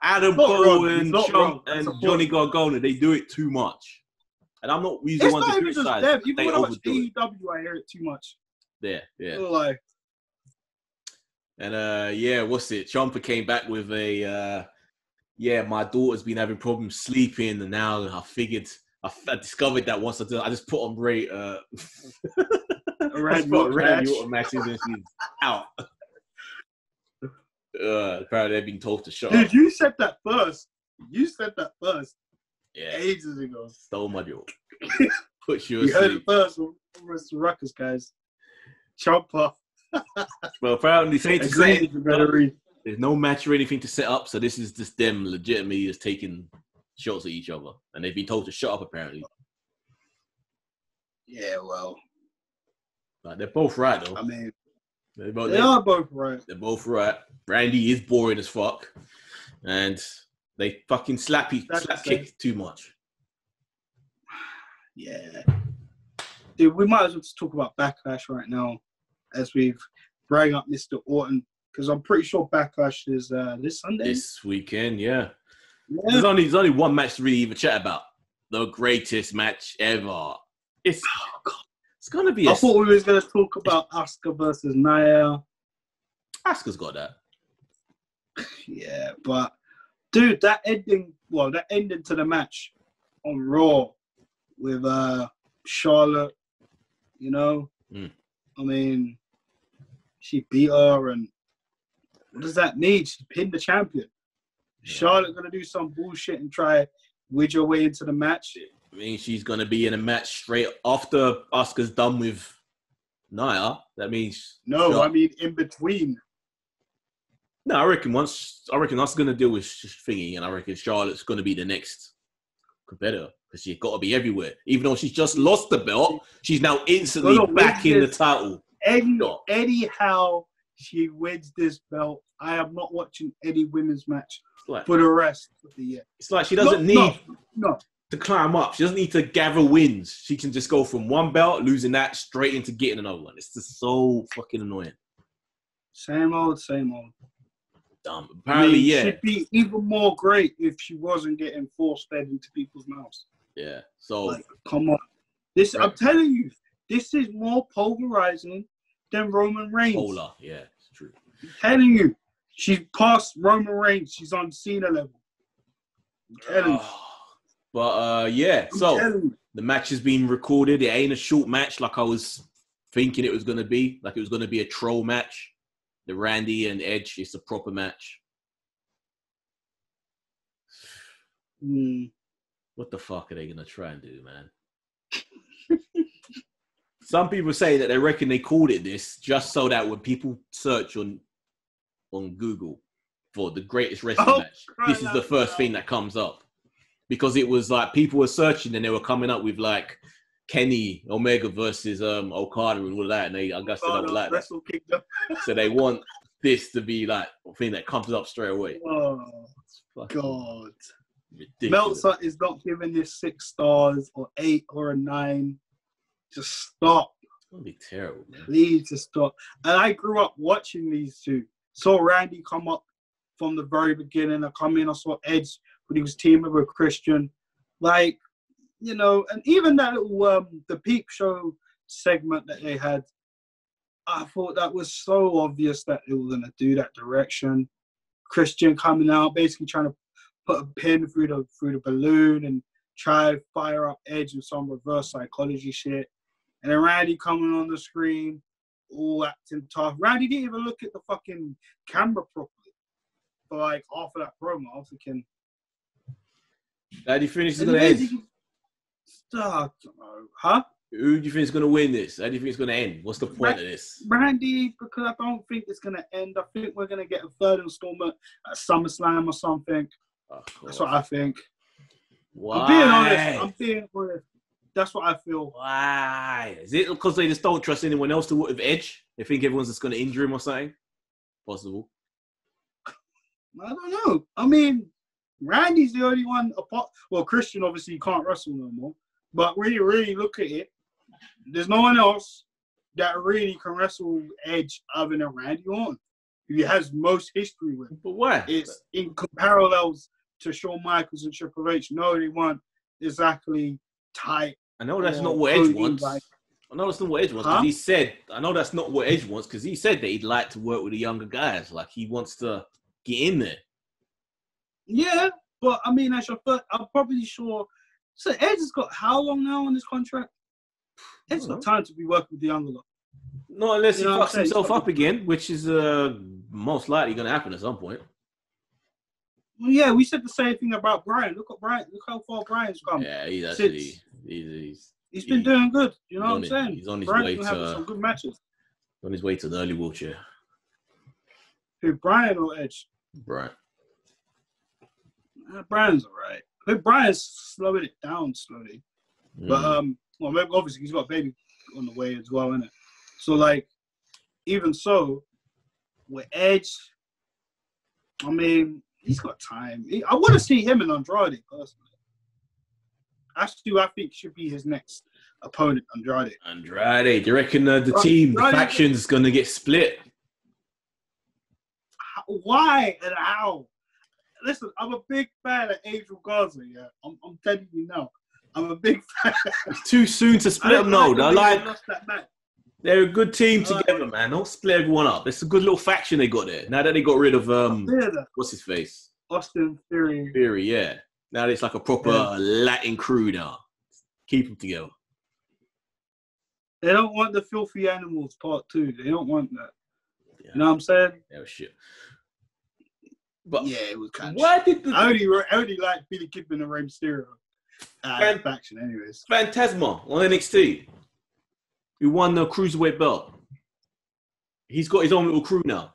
Adam Cole and Johnny Gargano, they do it too much. And I'm not usually one to criticize. Even when I watch AEW, I hear it too much. Yeah. Like. And what's it? Ciampa came back with my daughter's been having problems sleeping, and now I discovered that once I just put on Ray Randy Orton matches and she's out. Apparently they've been told to shut up. Dude, you said that first. Yeah. Ages ago. Stole my joke. Put you asleep. Heard it first from Mr. Ruckus, guys. Ciampa. Well, apparently there's no match or anything to set up, so this is just them legitimately just taking shots at each other, and they've been told to shut up apparently. Yeah, well, but they're both right though. I mean, they are both right. They're both right. Randy is boring as fuck, and they fucking slap kick too much. Yeah, dude, we might as well just talk about Backlash right now, as we've bring up Mr. Orton, because I'm pretty sure Backlash is this Sunday. This weekend, yeah. There's only one match to really even chat about. The greatest match ever. It's gonna be. I thought we was gonna talk about Asuka versus Nia. Asuka's got that. Yeah, but dude, that ending to the match on Raw with Charlotte, you know. I mean, she beat her, and what does that mean? She pinned the champion. Yeah. Charlotte gonna do some bullshit and try wedge her way into the match. I mean, she's gonna be in a match straight after Asuka's done with Nia. That means I mean in between. No, I reckon Asuka's gonna deal with thingy, and I reckon Charlotte's gonna be the next competitor. Because she's got to be everywhere. Even though she's just lost the belt, she's now instantly back in the title. Anyhow, she wins this belt. I am not watching any women's match for the rest of the year. It's like she doesn't need to climb up. She doesn't need to gather wins. She can just go from one belt, losing that, straight into getting another one. It's just so fucking annoying. Same old. Dumb. Apparently, she'd be even more great if she wasn't getting force fed into people's mouths. Yeah. So, like, come on. I'm telling you, this is more polarizing than Roman Reigns. Polar, yeah, it's true. I'm telling you, she's past Roman Reigns. She's on Cena level. I'm telling you. But yeah, so the match has been recorded. It ain't a short match like I was thinking it was going to be. Like it was going to be a troll match. The Randy and Edge, it's a proper match. What the fuck are they going to try and do, man? Some people say that they reckon they called it this just so that when people search on Google for the greatest wrestling match, this is the first thing that comes up. Because it was like people were searching and they were coming up with like Kenny Omega versus Okada and all that, and I guess they don't like that. So they want this to be like a thing that comes up straight away. Oh God! Ridiculous. Meltzer is not giving this 6 stars or 8 or a 9. Just stop. It's gonna be terrible, man. Please just stop. And I grew up watching these two. Saw Randy come up from the very beginning. I saw Edge when he was teaming with Christian. Like, you know, and even that little the Peep Show segment that they had, I thought that was so obvious that they were gonna do that direction. Christian coming out, basically trying to put a pin through the balloon and try to fire up Edge with some reverse psychology shit. And then Randy coming on the screen, all acting tough. Randy didn't even look at the fucking camera properly for like half of that promo. I was thinking, how do you think it's going to end? Huh? Who do you think is going to win this? How do you think it's going to end? What's the point of this? Randy, because I don't think it's going to end. I think we're going to get a third installment at SummerSlam or something. That's what I think. Why? I'm being honest. That's what I feel. Why? Is it because they just don't trust anyone else to work with Edge? They think everyone's just going to injure him or something? Possible. I don't know. I mean, Randy's the only one apart. Well, Christian obviously can't wrestle no more. But when you really look at it, there's no one else that really can wrestle Edge other than Randy Orton, who he has most history with. But why? It's in parallels to Shawn Michaels and Triple H. No, they weren't exactly tight. I know that's not what Edge wants. I know that's not what Edge wants because he said. I know that's not what Edge wants because he said that he'd like to work with the younger guys. Like he wants to get in there. Yeah, but I mean, I'm probably sure. So Edge has got how long now on this contract? Edge's got time to be working with the younger lot. Not unless he fucks himself up again, which is most likely going to happen at some point. Well, yeah, we said the same thing about Brian. Look at Brian. Look how far Brian's come. Yeah, he's actually he's been doing good. You know what I'm saying? He's on his Brian's way having some good matches. On his way to the early wheelchair. Who, Brian or Edge? Brian. Brian's alright. I think Brian's slowing it down slowly. But well, obviously he's got a baby on the way as well, innit? So like, even so, with Edge, I mean, he's got time. I want to see him in Andrade personally. Actually, I think should be his next opponent, Andrade. Andrade, do you reckon the faction's gonna get split? Why and how? Listen, I'm a big fan of Angel Garza. Yeah, I'm telling you now, I'm a big fan. It's too soon to split them, though. They're a good team together, man. Don't split everyone up. It's a good little faction they got there. Now that they got rid of what's his face? Austin Theory. Theory, yeah. Now it's like a proper Latin crew now. Keep them together. They don't want the Filthy Animals Part 2. They don't want that. Yeah. You know what I'm saying? That was shit. But yeah, it was kind of why did I only like Billy Kidman and Rey Mysterio faction, anyways. Phantasma on NXT, who won the Cruiserweight belt. He's got his own little crew now.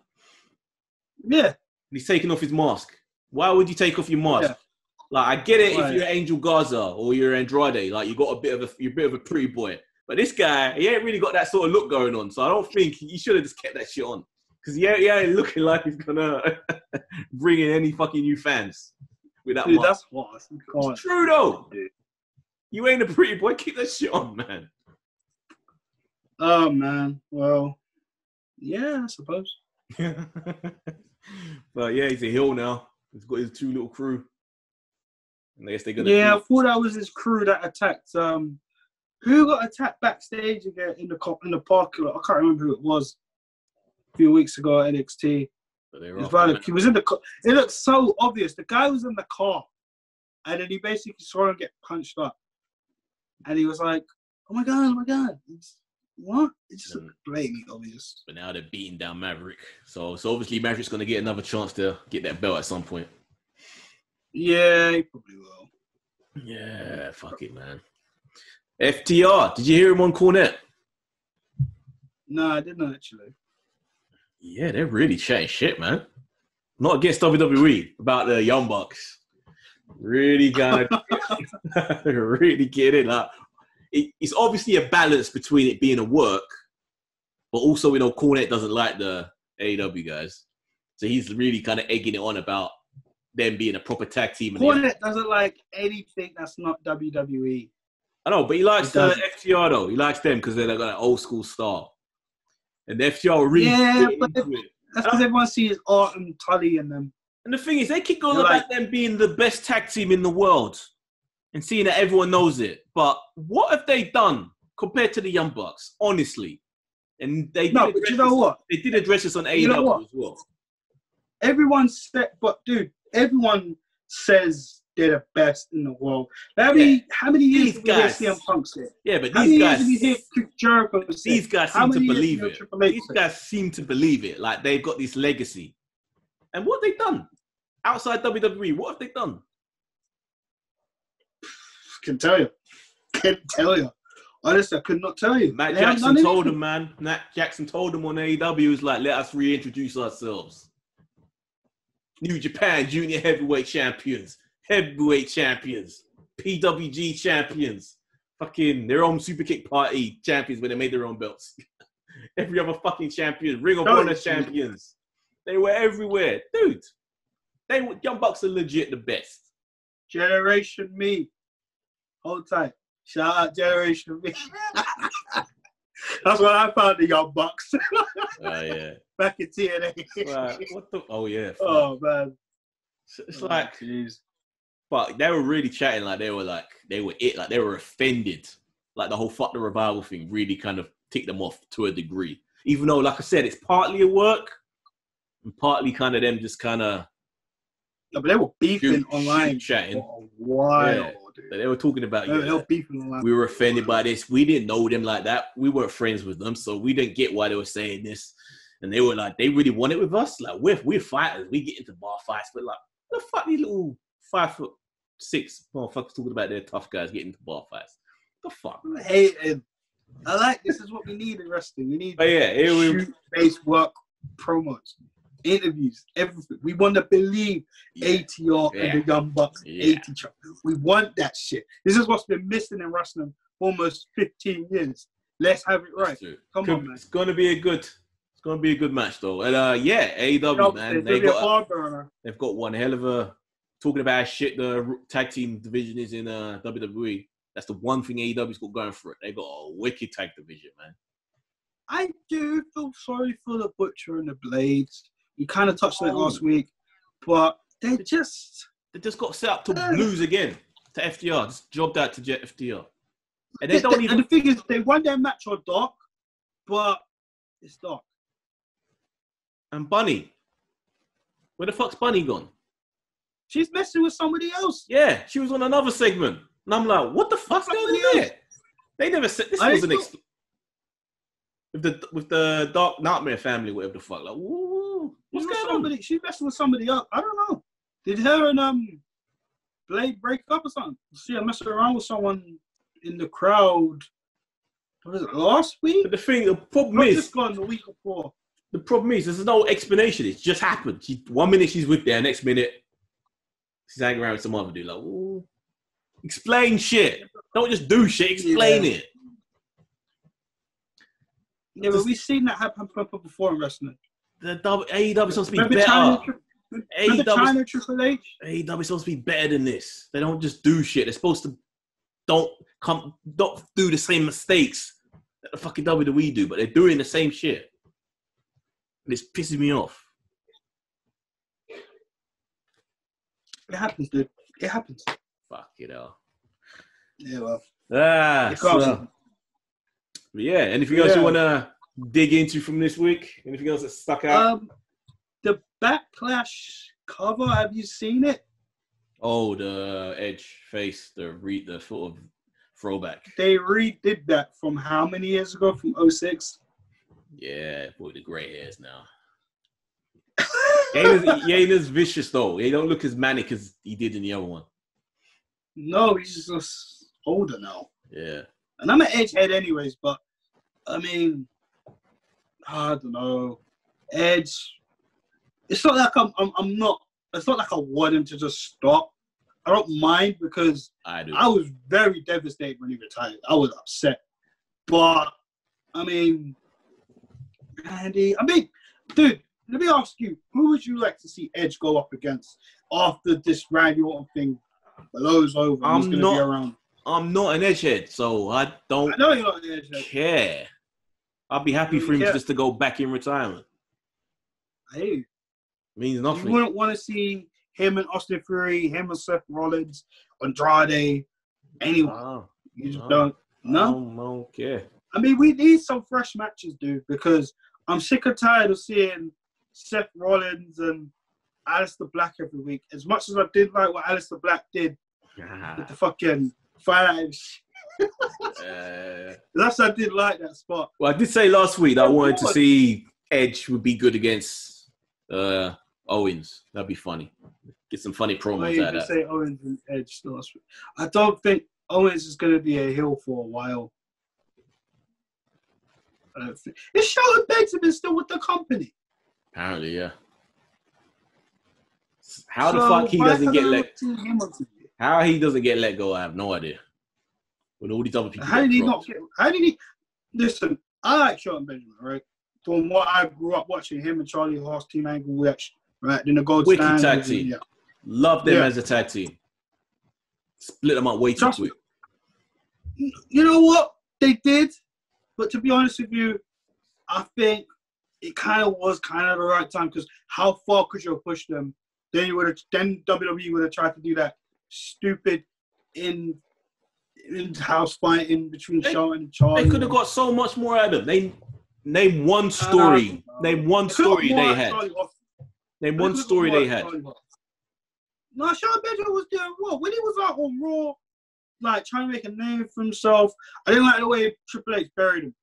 Yeah. He's taking off his mask. Why would you take off your mask? Yeah. Like, I get it if you're Angel Garza or you're Andrade, like you're a bit of a pretty boy. But this guy, he ain't really got that sort of look going on. So I don't think he should have just kept that shit on. Because he ain't looking like he's gonna bring in any fucking new fans with that. Dude, that's what it's true though. Dude. You ain't a pretty boy. Keep that shit on, man. Oh man. Well, yeah, I suppose. But yeah, he's a heel now. He's got his two little crew. And I guess they're gonna. Yeah, I thought that was his crew that attacked Who got attacked backstage again in the parking lot? I can't remember who it was. A few weeks ago at NXT. He was in the car. It looked so obvious. The guy was in the car, and then he basically saw him get punched up, and he was like, "Oh my god!" What? It's just blatantly obvious. But now they're beating down Maverick, so obviously Maverick's gonna get another chance to get that belt at some point. Yeah, he probably will. Yeah, fuck it, man. FTR, did you hear him on Cornette? No, I didn't actually. Yeah, they're really chatting shit, man. Not against WWE, about the Young Bucks. Really gonna really get it. Like, it's obviously a balance between it being a work, but also, Cornette doesn't like the AEW guys. So he's really kind of egging it on about them being a proper tag team. Cornette doesn't like anything that's not WWE. I know, but he likes the FTR, though. He likes them because they've got an old school style. And the FTR really but into it. That's because everyone sees Art and Tully and them. And the thing is, they keep going about them being the best tag team in the world and seeing that everyone knows it. But what have they done compared to the Young Bucks, honestly? And they but you know what? They did address this on AEW as well. Everyone says they're the best in the world. How many years did we hear CM Punk say? Yeah, but these guys seem to believe it. These guys seem to believe it. Like they've got this legacy. And what have they done? Outside WWE, what have they done? Can tell you. Honestly, I could not tell you. Matt Jackson told them, man. Matt Jackson told them on AEW, he was like, let us reintroduce ourselves. New Japan Junior Heavyweight Champions. Heavyweight champions, PWG champions, fucking their own Superkick Party champions when they made their own belts. Every other fucking champion, Ring of Honor champions. They were everywhere. Dude, Young Bucks are legit the best. Generation Me. Hold tight. Shout out Generation Me. That's when I found the Young Bucks. Oh, yeah. Back in TNA. What the? Oh, yeah. Oh, man. It's like... Jeez. But they were really chatting they were offended. Like the whole fuck the revival thing really kind of ticked them off to a degree. Even though, like I said, it's partly a work and partly kind of them just kind of... No, but they were beefing online chatting. for a while. Yeah. They were talking about they were beefing online. We were offended by this. We didn't know them like that. We weren't friends with them, so we didn't get why they were saying this. And they were like, they really want it with us? Like, we're fighters. We get into bar fights, but like, the fuck these little 5'6" motherfuckers talking about their tough guys getting into bar fights. The fuck? I like this is what we need in wrestling. We need shoot-based work, promos, interviews, everything. We want to believe ATR and the Young Bucks hate each other. We want that shit. This is what's been missing in wrestling for almost 15 years. Let's have it right. Come on, man. It's gonna be a good match though. And AEW, man, they've got one hell of a talking about how shit the tag team division is in WWE. That's the one thing AEW's got going for it. They got a wicked tag division, man. I do feel sorry for the Butcher and the Blades. We kind of touched on it last week, but they just got set up to lose again to FTR. Just jobbed out to FTR. And they don't even. And the thing is, they won their match on Dark, but it's Dark. And Bunny, where the fuck's Bunny gone? She's messing with somebody else. Yeah, she was on another segment, and I'm like, what the fuck's going on there? They never said this wasn't with the Dark Nightmare family, whatever the fuck. Like, what's going on? She's messing with somebody else. I don't know. Did her and Blade break up or something? See her messing around with someone in the crowd. What was it, last week? But the problem is, just gone the week before. The problem is, there's no explanation. It just happened. 1 minute she's with there, next minute she's hanging around with some other dude. Like, ooh. Explain shit. Don't just do shit. Explain it. Yeah, but we've seen that happen before in wrestling. The AEW is supposed to be remember better. China Triple H? AEW is supposed to be better than this. They don't just do shit. They're supposed to don't do the same mistakes that the fucking WWE do, but they're doing the same shit. And it's pissing me off. It happens, dude. It happens. Fuck it all. Yeah, well. Yeah. Anything else you want to dig into from this week? Anything else that stuck out? The Backlash cover, have you seen it? Oh, the Edge face, the sort of throwback. They redid that from how many years ago? From 06? Yeah, boy, the gray hairs now. He ain't as vicious though. He don't look as manic as he did in the other one. No, he's just older now. Yeah. And I'm an Edge head anyways, but I mean, I don't know. Edge. It's not like I'm not. It's not like I want him to just stop. I don't mind because I was very devastated when he retired. I was upset, but I mean, Andy. Dude. Let me ask you: who would you like to see Edge go up against after this Randy Orton thing blows over? He's going to be around. I'm not an Edgehead, so I don't. I know you're not an Edgehead. Care. I'll be happy for him just to go back in retirement. Hey, means nothing. You wouldn't want to see him and Austin Theory, him and Seth Rollins, Andrade, anyone. You just don't. No, I don't care. I mean, we need some fresh matches, dude, because I'm sick and tired of seeing Seth Rollins and Aleister Black every week. As much as I did like what Aleister Black did with the fucking finance. That's I did like that spot. Well, I did say last week that I wanted to see Edge would be good against Owens. That'd be funny. Get some funny promos out of that. Say Owens and Edge last week. I don't think Owens is going to be a heel for a while. Is Shelton Benjamin still with the company? Apparently, yeah. How the fuck he doesn't get let? How he doesn't get let go? I have no idea. When all these other people. How did he not get? How did he? Listen, I like Shelton Benjamin, right? From what I grew up watching, him and Charlie Haas, Team Angle, right? Then the Gold Wicked tag team. Yeah. Love them as a tag team. Split them up way too quick. You know what they did, but to be honest with you, I think it was the right time because how far could you have pushed them? Then WWE would have tried to do that stupid in-house fighting between Shelton and Charlie. They could have got so much more out of them. They name one story. Name one story they had. Name one story they had. No, Shelton Benjamin was doing well. When he was out on Raw, like trying to make a name for himself, I didn't like the way Triple H buried him.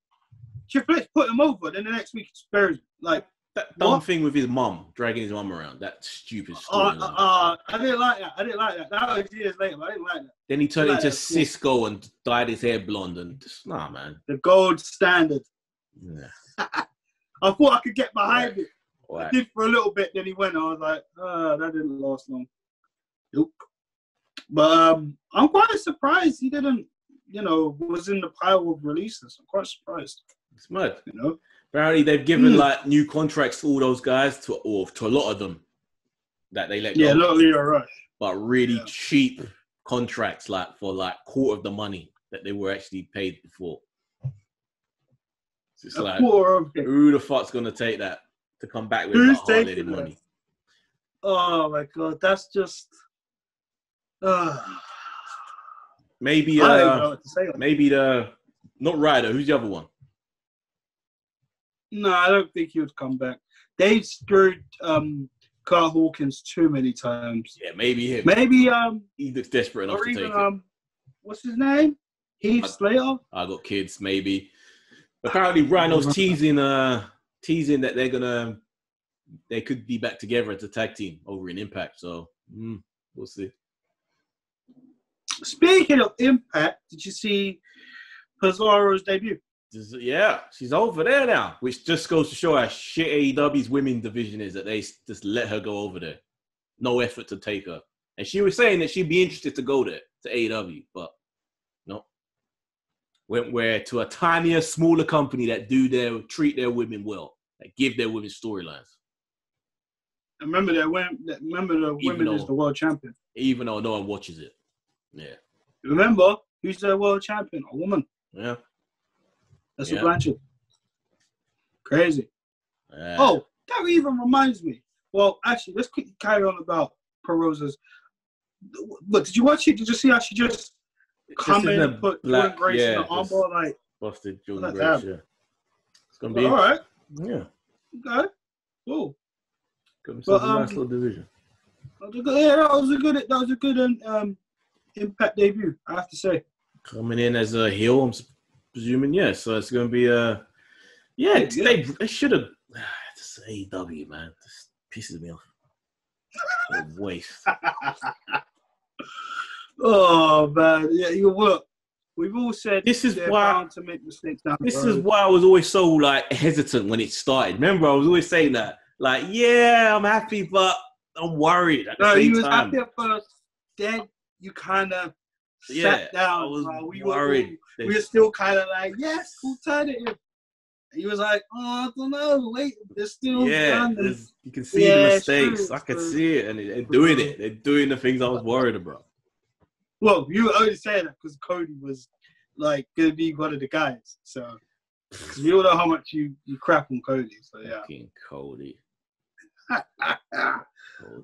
Triple H put him over, then the next week he buried him. Like that dumb thing with his mom, dragging his mom around. That stupid story. I didn't like that. That was years later, but I didn't like that. Then he turned into Cisco and dyed his hair blonde and just, nah, man. The gold standard. Yeah. I thought I could get behind it. I did for a little bit, then he went. I was like, that didn't last long. Nope. But I'm quite surprised he didn't, was in the pile of releases. I'm quite surprised. It's mad. Apparently they've given like new contracts to all those guys, to a lot of them that they let go. Yeah, not Leo Rush. But really cheap contracts, like for like quarter of the money that they were actually paid before. It's like, who the fuck's gonna take that to come back with that hard-headed money? Oh my god, that's just. Maybe I don't even know what to say. Maybe not Ryder. Who's the other one? No, I don't think he would come back. They screwed Kurt Hawkins too many times. Yeah, maybe him. Maybe he looks desperate enough to take it. What's his name? Heath Slater. I got kids. Maybe. Apparently, Rhino's teasing that they could be back together as a tag team over in Impact. So we'll see. Speaking of Impact, did you see Pesaro's debut? Yeah, she's over there now, which just goes to show how shit AEW's women's division is, that they just let her go over there. No effort to take her. And she was saying that she'd be interested to go there, to AEW, but no. Went to a tinier, smaller company that treat their women well, that give their women storylines. Remember the women is the world champion. Even though no one watches it. Yeah. Remember, who's the world champion? A woman. Yeah. That's a Blanchard. Crazy. Oh, that even reminds me. Well, actually, let's carry on about Perosa's. Look, did you watch it? Did you see how she just come in and put Jordan Grace in the armbar, like busted Jordan Grace. Yeah, it's gonna be all right. Yeah. Okay. Cool. Got himself a nice little division. That was a good Impact debut, I have to say. Coming in as a heel, I'm presuming, yeah. So it's going to be they should have. This AEW, man, this pisses me off. What a waste. Oh man, yeah, you look. We've all said this is why bound to make mistakes down this is why I was always so like hesitant when it started. Remember, I was always saying that, like, yeah, I'm happy, but I'm worried at the same time. No, you was happy at first. Then you kind of sat down. I was worried. We were still kind of like, yes, alternative. He was like, oh, I don't know. Wait, they're still you can see the mistakes. I can see it, and they're doing it. They're doing the things I was worried about. Well, you were only saying that because Cody was like going to be one of the guys. So you all know how much you crap on Cody. So yeah. Fucking Cody.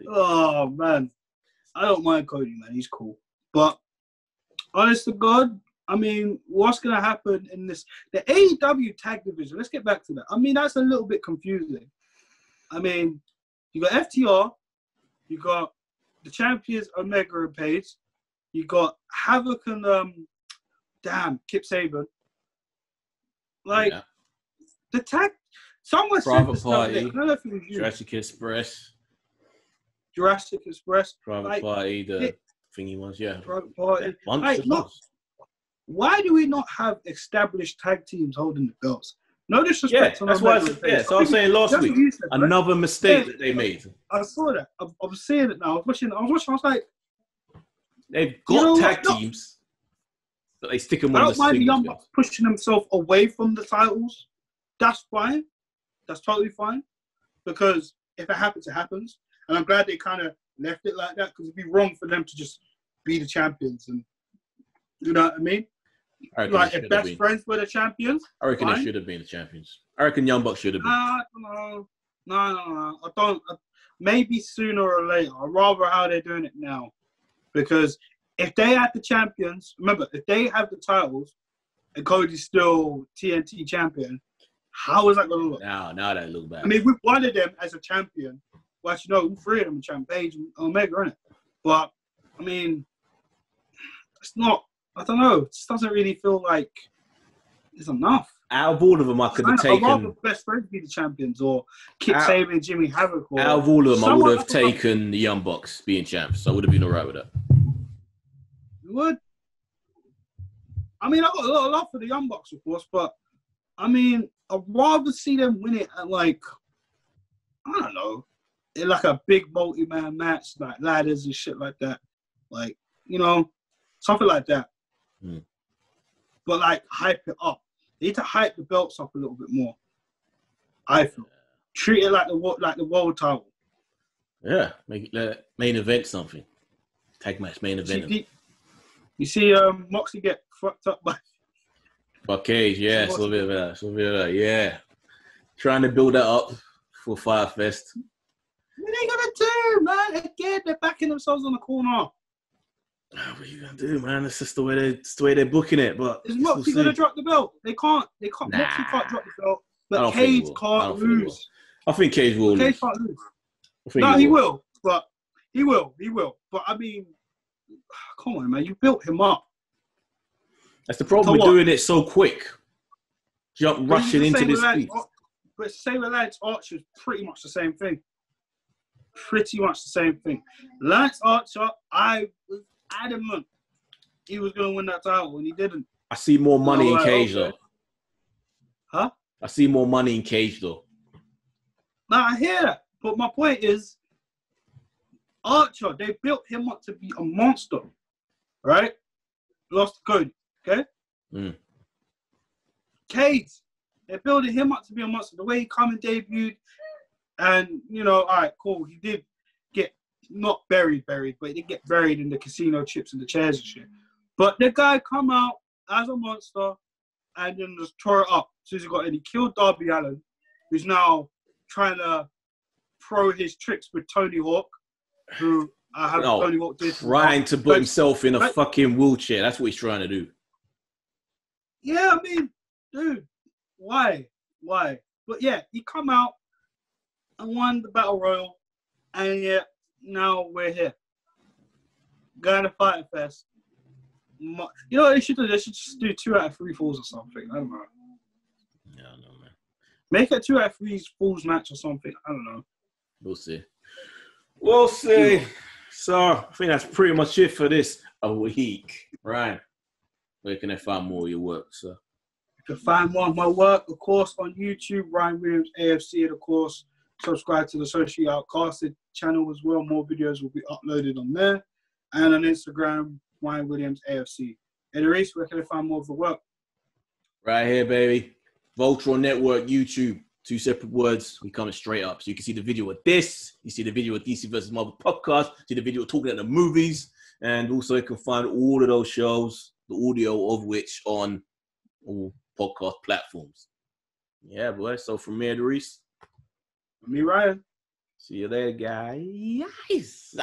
Oh man, I don't mind Cody, man. He's cool. But honest to God, I mean, what's going to happen in the AEW tag division? Let's get back to that. I mean, that's a little bit confusing. I mean, you got FTR, you got the champions Omega and Page, you got Havoc and Kip Saban. Like the tag, someone said this Party, I don't know if it was you. Jurassic Express, Private Party, the thingy ones, yeah. Private Party. Why do we not have established tag teams holding the belts? No disrespect. Yeah, that's why. So I was saying last week, another mistake that they made. I saw that. I'm seeing it now. I was watching. I was like, they've got tag teams, but they stick them on the I don't mind the Young Bucks pushing themselves away from the titles. That's fine. That's totally fine. Because if it happens, it happens. And I'm glad they kind of left it like that, because it'd be wrong for them to just be the champions. And you know what I mean? Like, if best friends were the champions, I reckon they should have been the champions. I reckon Young Bucks should have been. No. I don't. Maybe sooner or later. I'd rather how they're doing it now. Because if they had the champions, remember, if they have the titles and Cody's still TNT champion, how is that going to look? Now that look bad. I mean, with one of them as a champion, well, actually, no, all three of them are champion, Page and Omega, isn't it? But, I mean, it's not. I don't know. It just doesn't really feel like it's enough. Out of all of them, I could have taken. I'd rather best friends be the champions, or Kip Saban, Jimmy Havoc. Or out of all of them, I would have taken the Young Bucks being champs. So I would have been alright with that. You would? I mean, I got a lot of love for the Young Bucks, of course, but I mean, I'd rather see them win it at, like, I don't know, in like a big multi-man match, like ladders and shit like that. Like, you know, something like that. But like, hype it up. They need to hype the belts up a little bit more. I feel. Treat it like the world title. Yeah, make it main event something. Tag match main event. You see Moxley get fucked up by Cage, yeah. So a bit of that. Yeah. Trying to build that up for Firefest. What are they gonna do, man? Again, they're backing themselves on the corner. What are you gonna do, man? That's just the way they're booking it. But is Moxley gonna drop the belt? They can't. Nah. Moxley can't drop the belt, but Cage can't lose. I think Cage will lose. Cage can't lose. No, he will. But he will. But I mean, come on, man. You built him up. That's the problem with doing it so quick. Rushing into this speed. But same with Lance Archer is pretty much the same thing. Lance Archer, I was adamant he was going to win that title, and he didn't. I see more money in Cage, though. Huh? I see more money in Cage, though. Now, I hear that. But my point is, Archer, they built him up to be a monster, right? Lost to Cody, okay? Cage, they're building him up to be a monster. The way he come and debuted, and, you know, all right, cool. He did get not buried, but he did get buried in the casino chips and the chairs and shit. But the guy come out as a monster and then just tore it up. So he killed Darby Allin, who's now trying to pro his tricks with Tony Hawk, who I have only got this. Trying to put himself in a fucking wheelchair. That's what he's trying to do. Yeah, I mean, dude, why? But yeah, he come out and won the Battle Royal, and yeah, now we're here. Going to Fighter Fest. You know what they should do? They should just do 2 out of 3 falls or something. I don't know. Yeah, I know, man. Make it 2 out of 3 falls match or something. I don't know. We'll see. We'll see. So I think that's pretty much it for this a week. Right. Where can I find more of your work, sir? You can find more of my work, of course, on YouTube, Ryan Williams AFC, and of course, subscribe to the Socially Outcasted channel as well. More videos will be uploaded on there. And on Instagram, Ryan Williams AFC. And Reese, where can I find more of the work? Right here, baby. Voltron Network, YouTube. 2 separate words. We coming straight up. So you can see the video of this. You see the video of DC vs. Marvel podcast. See the video of talking at the movies. And also you can find all of those shows, the audio of which on all podcast platforms. Yeah, boy. So from me, Reese. Me, Ryan. See you there, guys.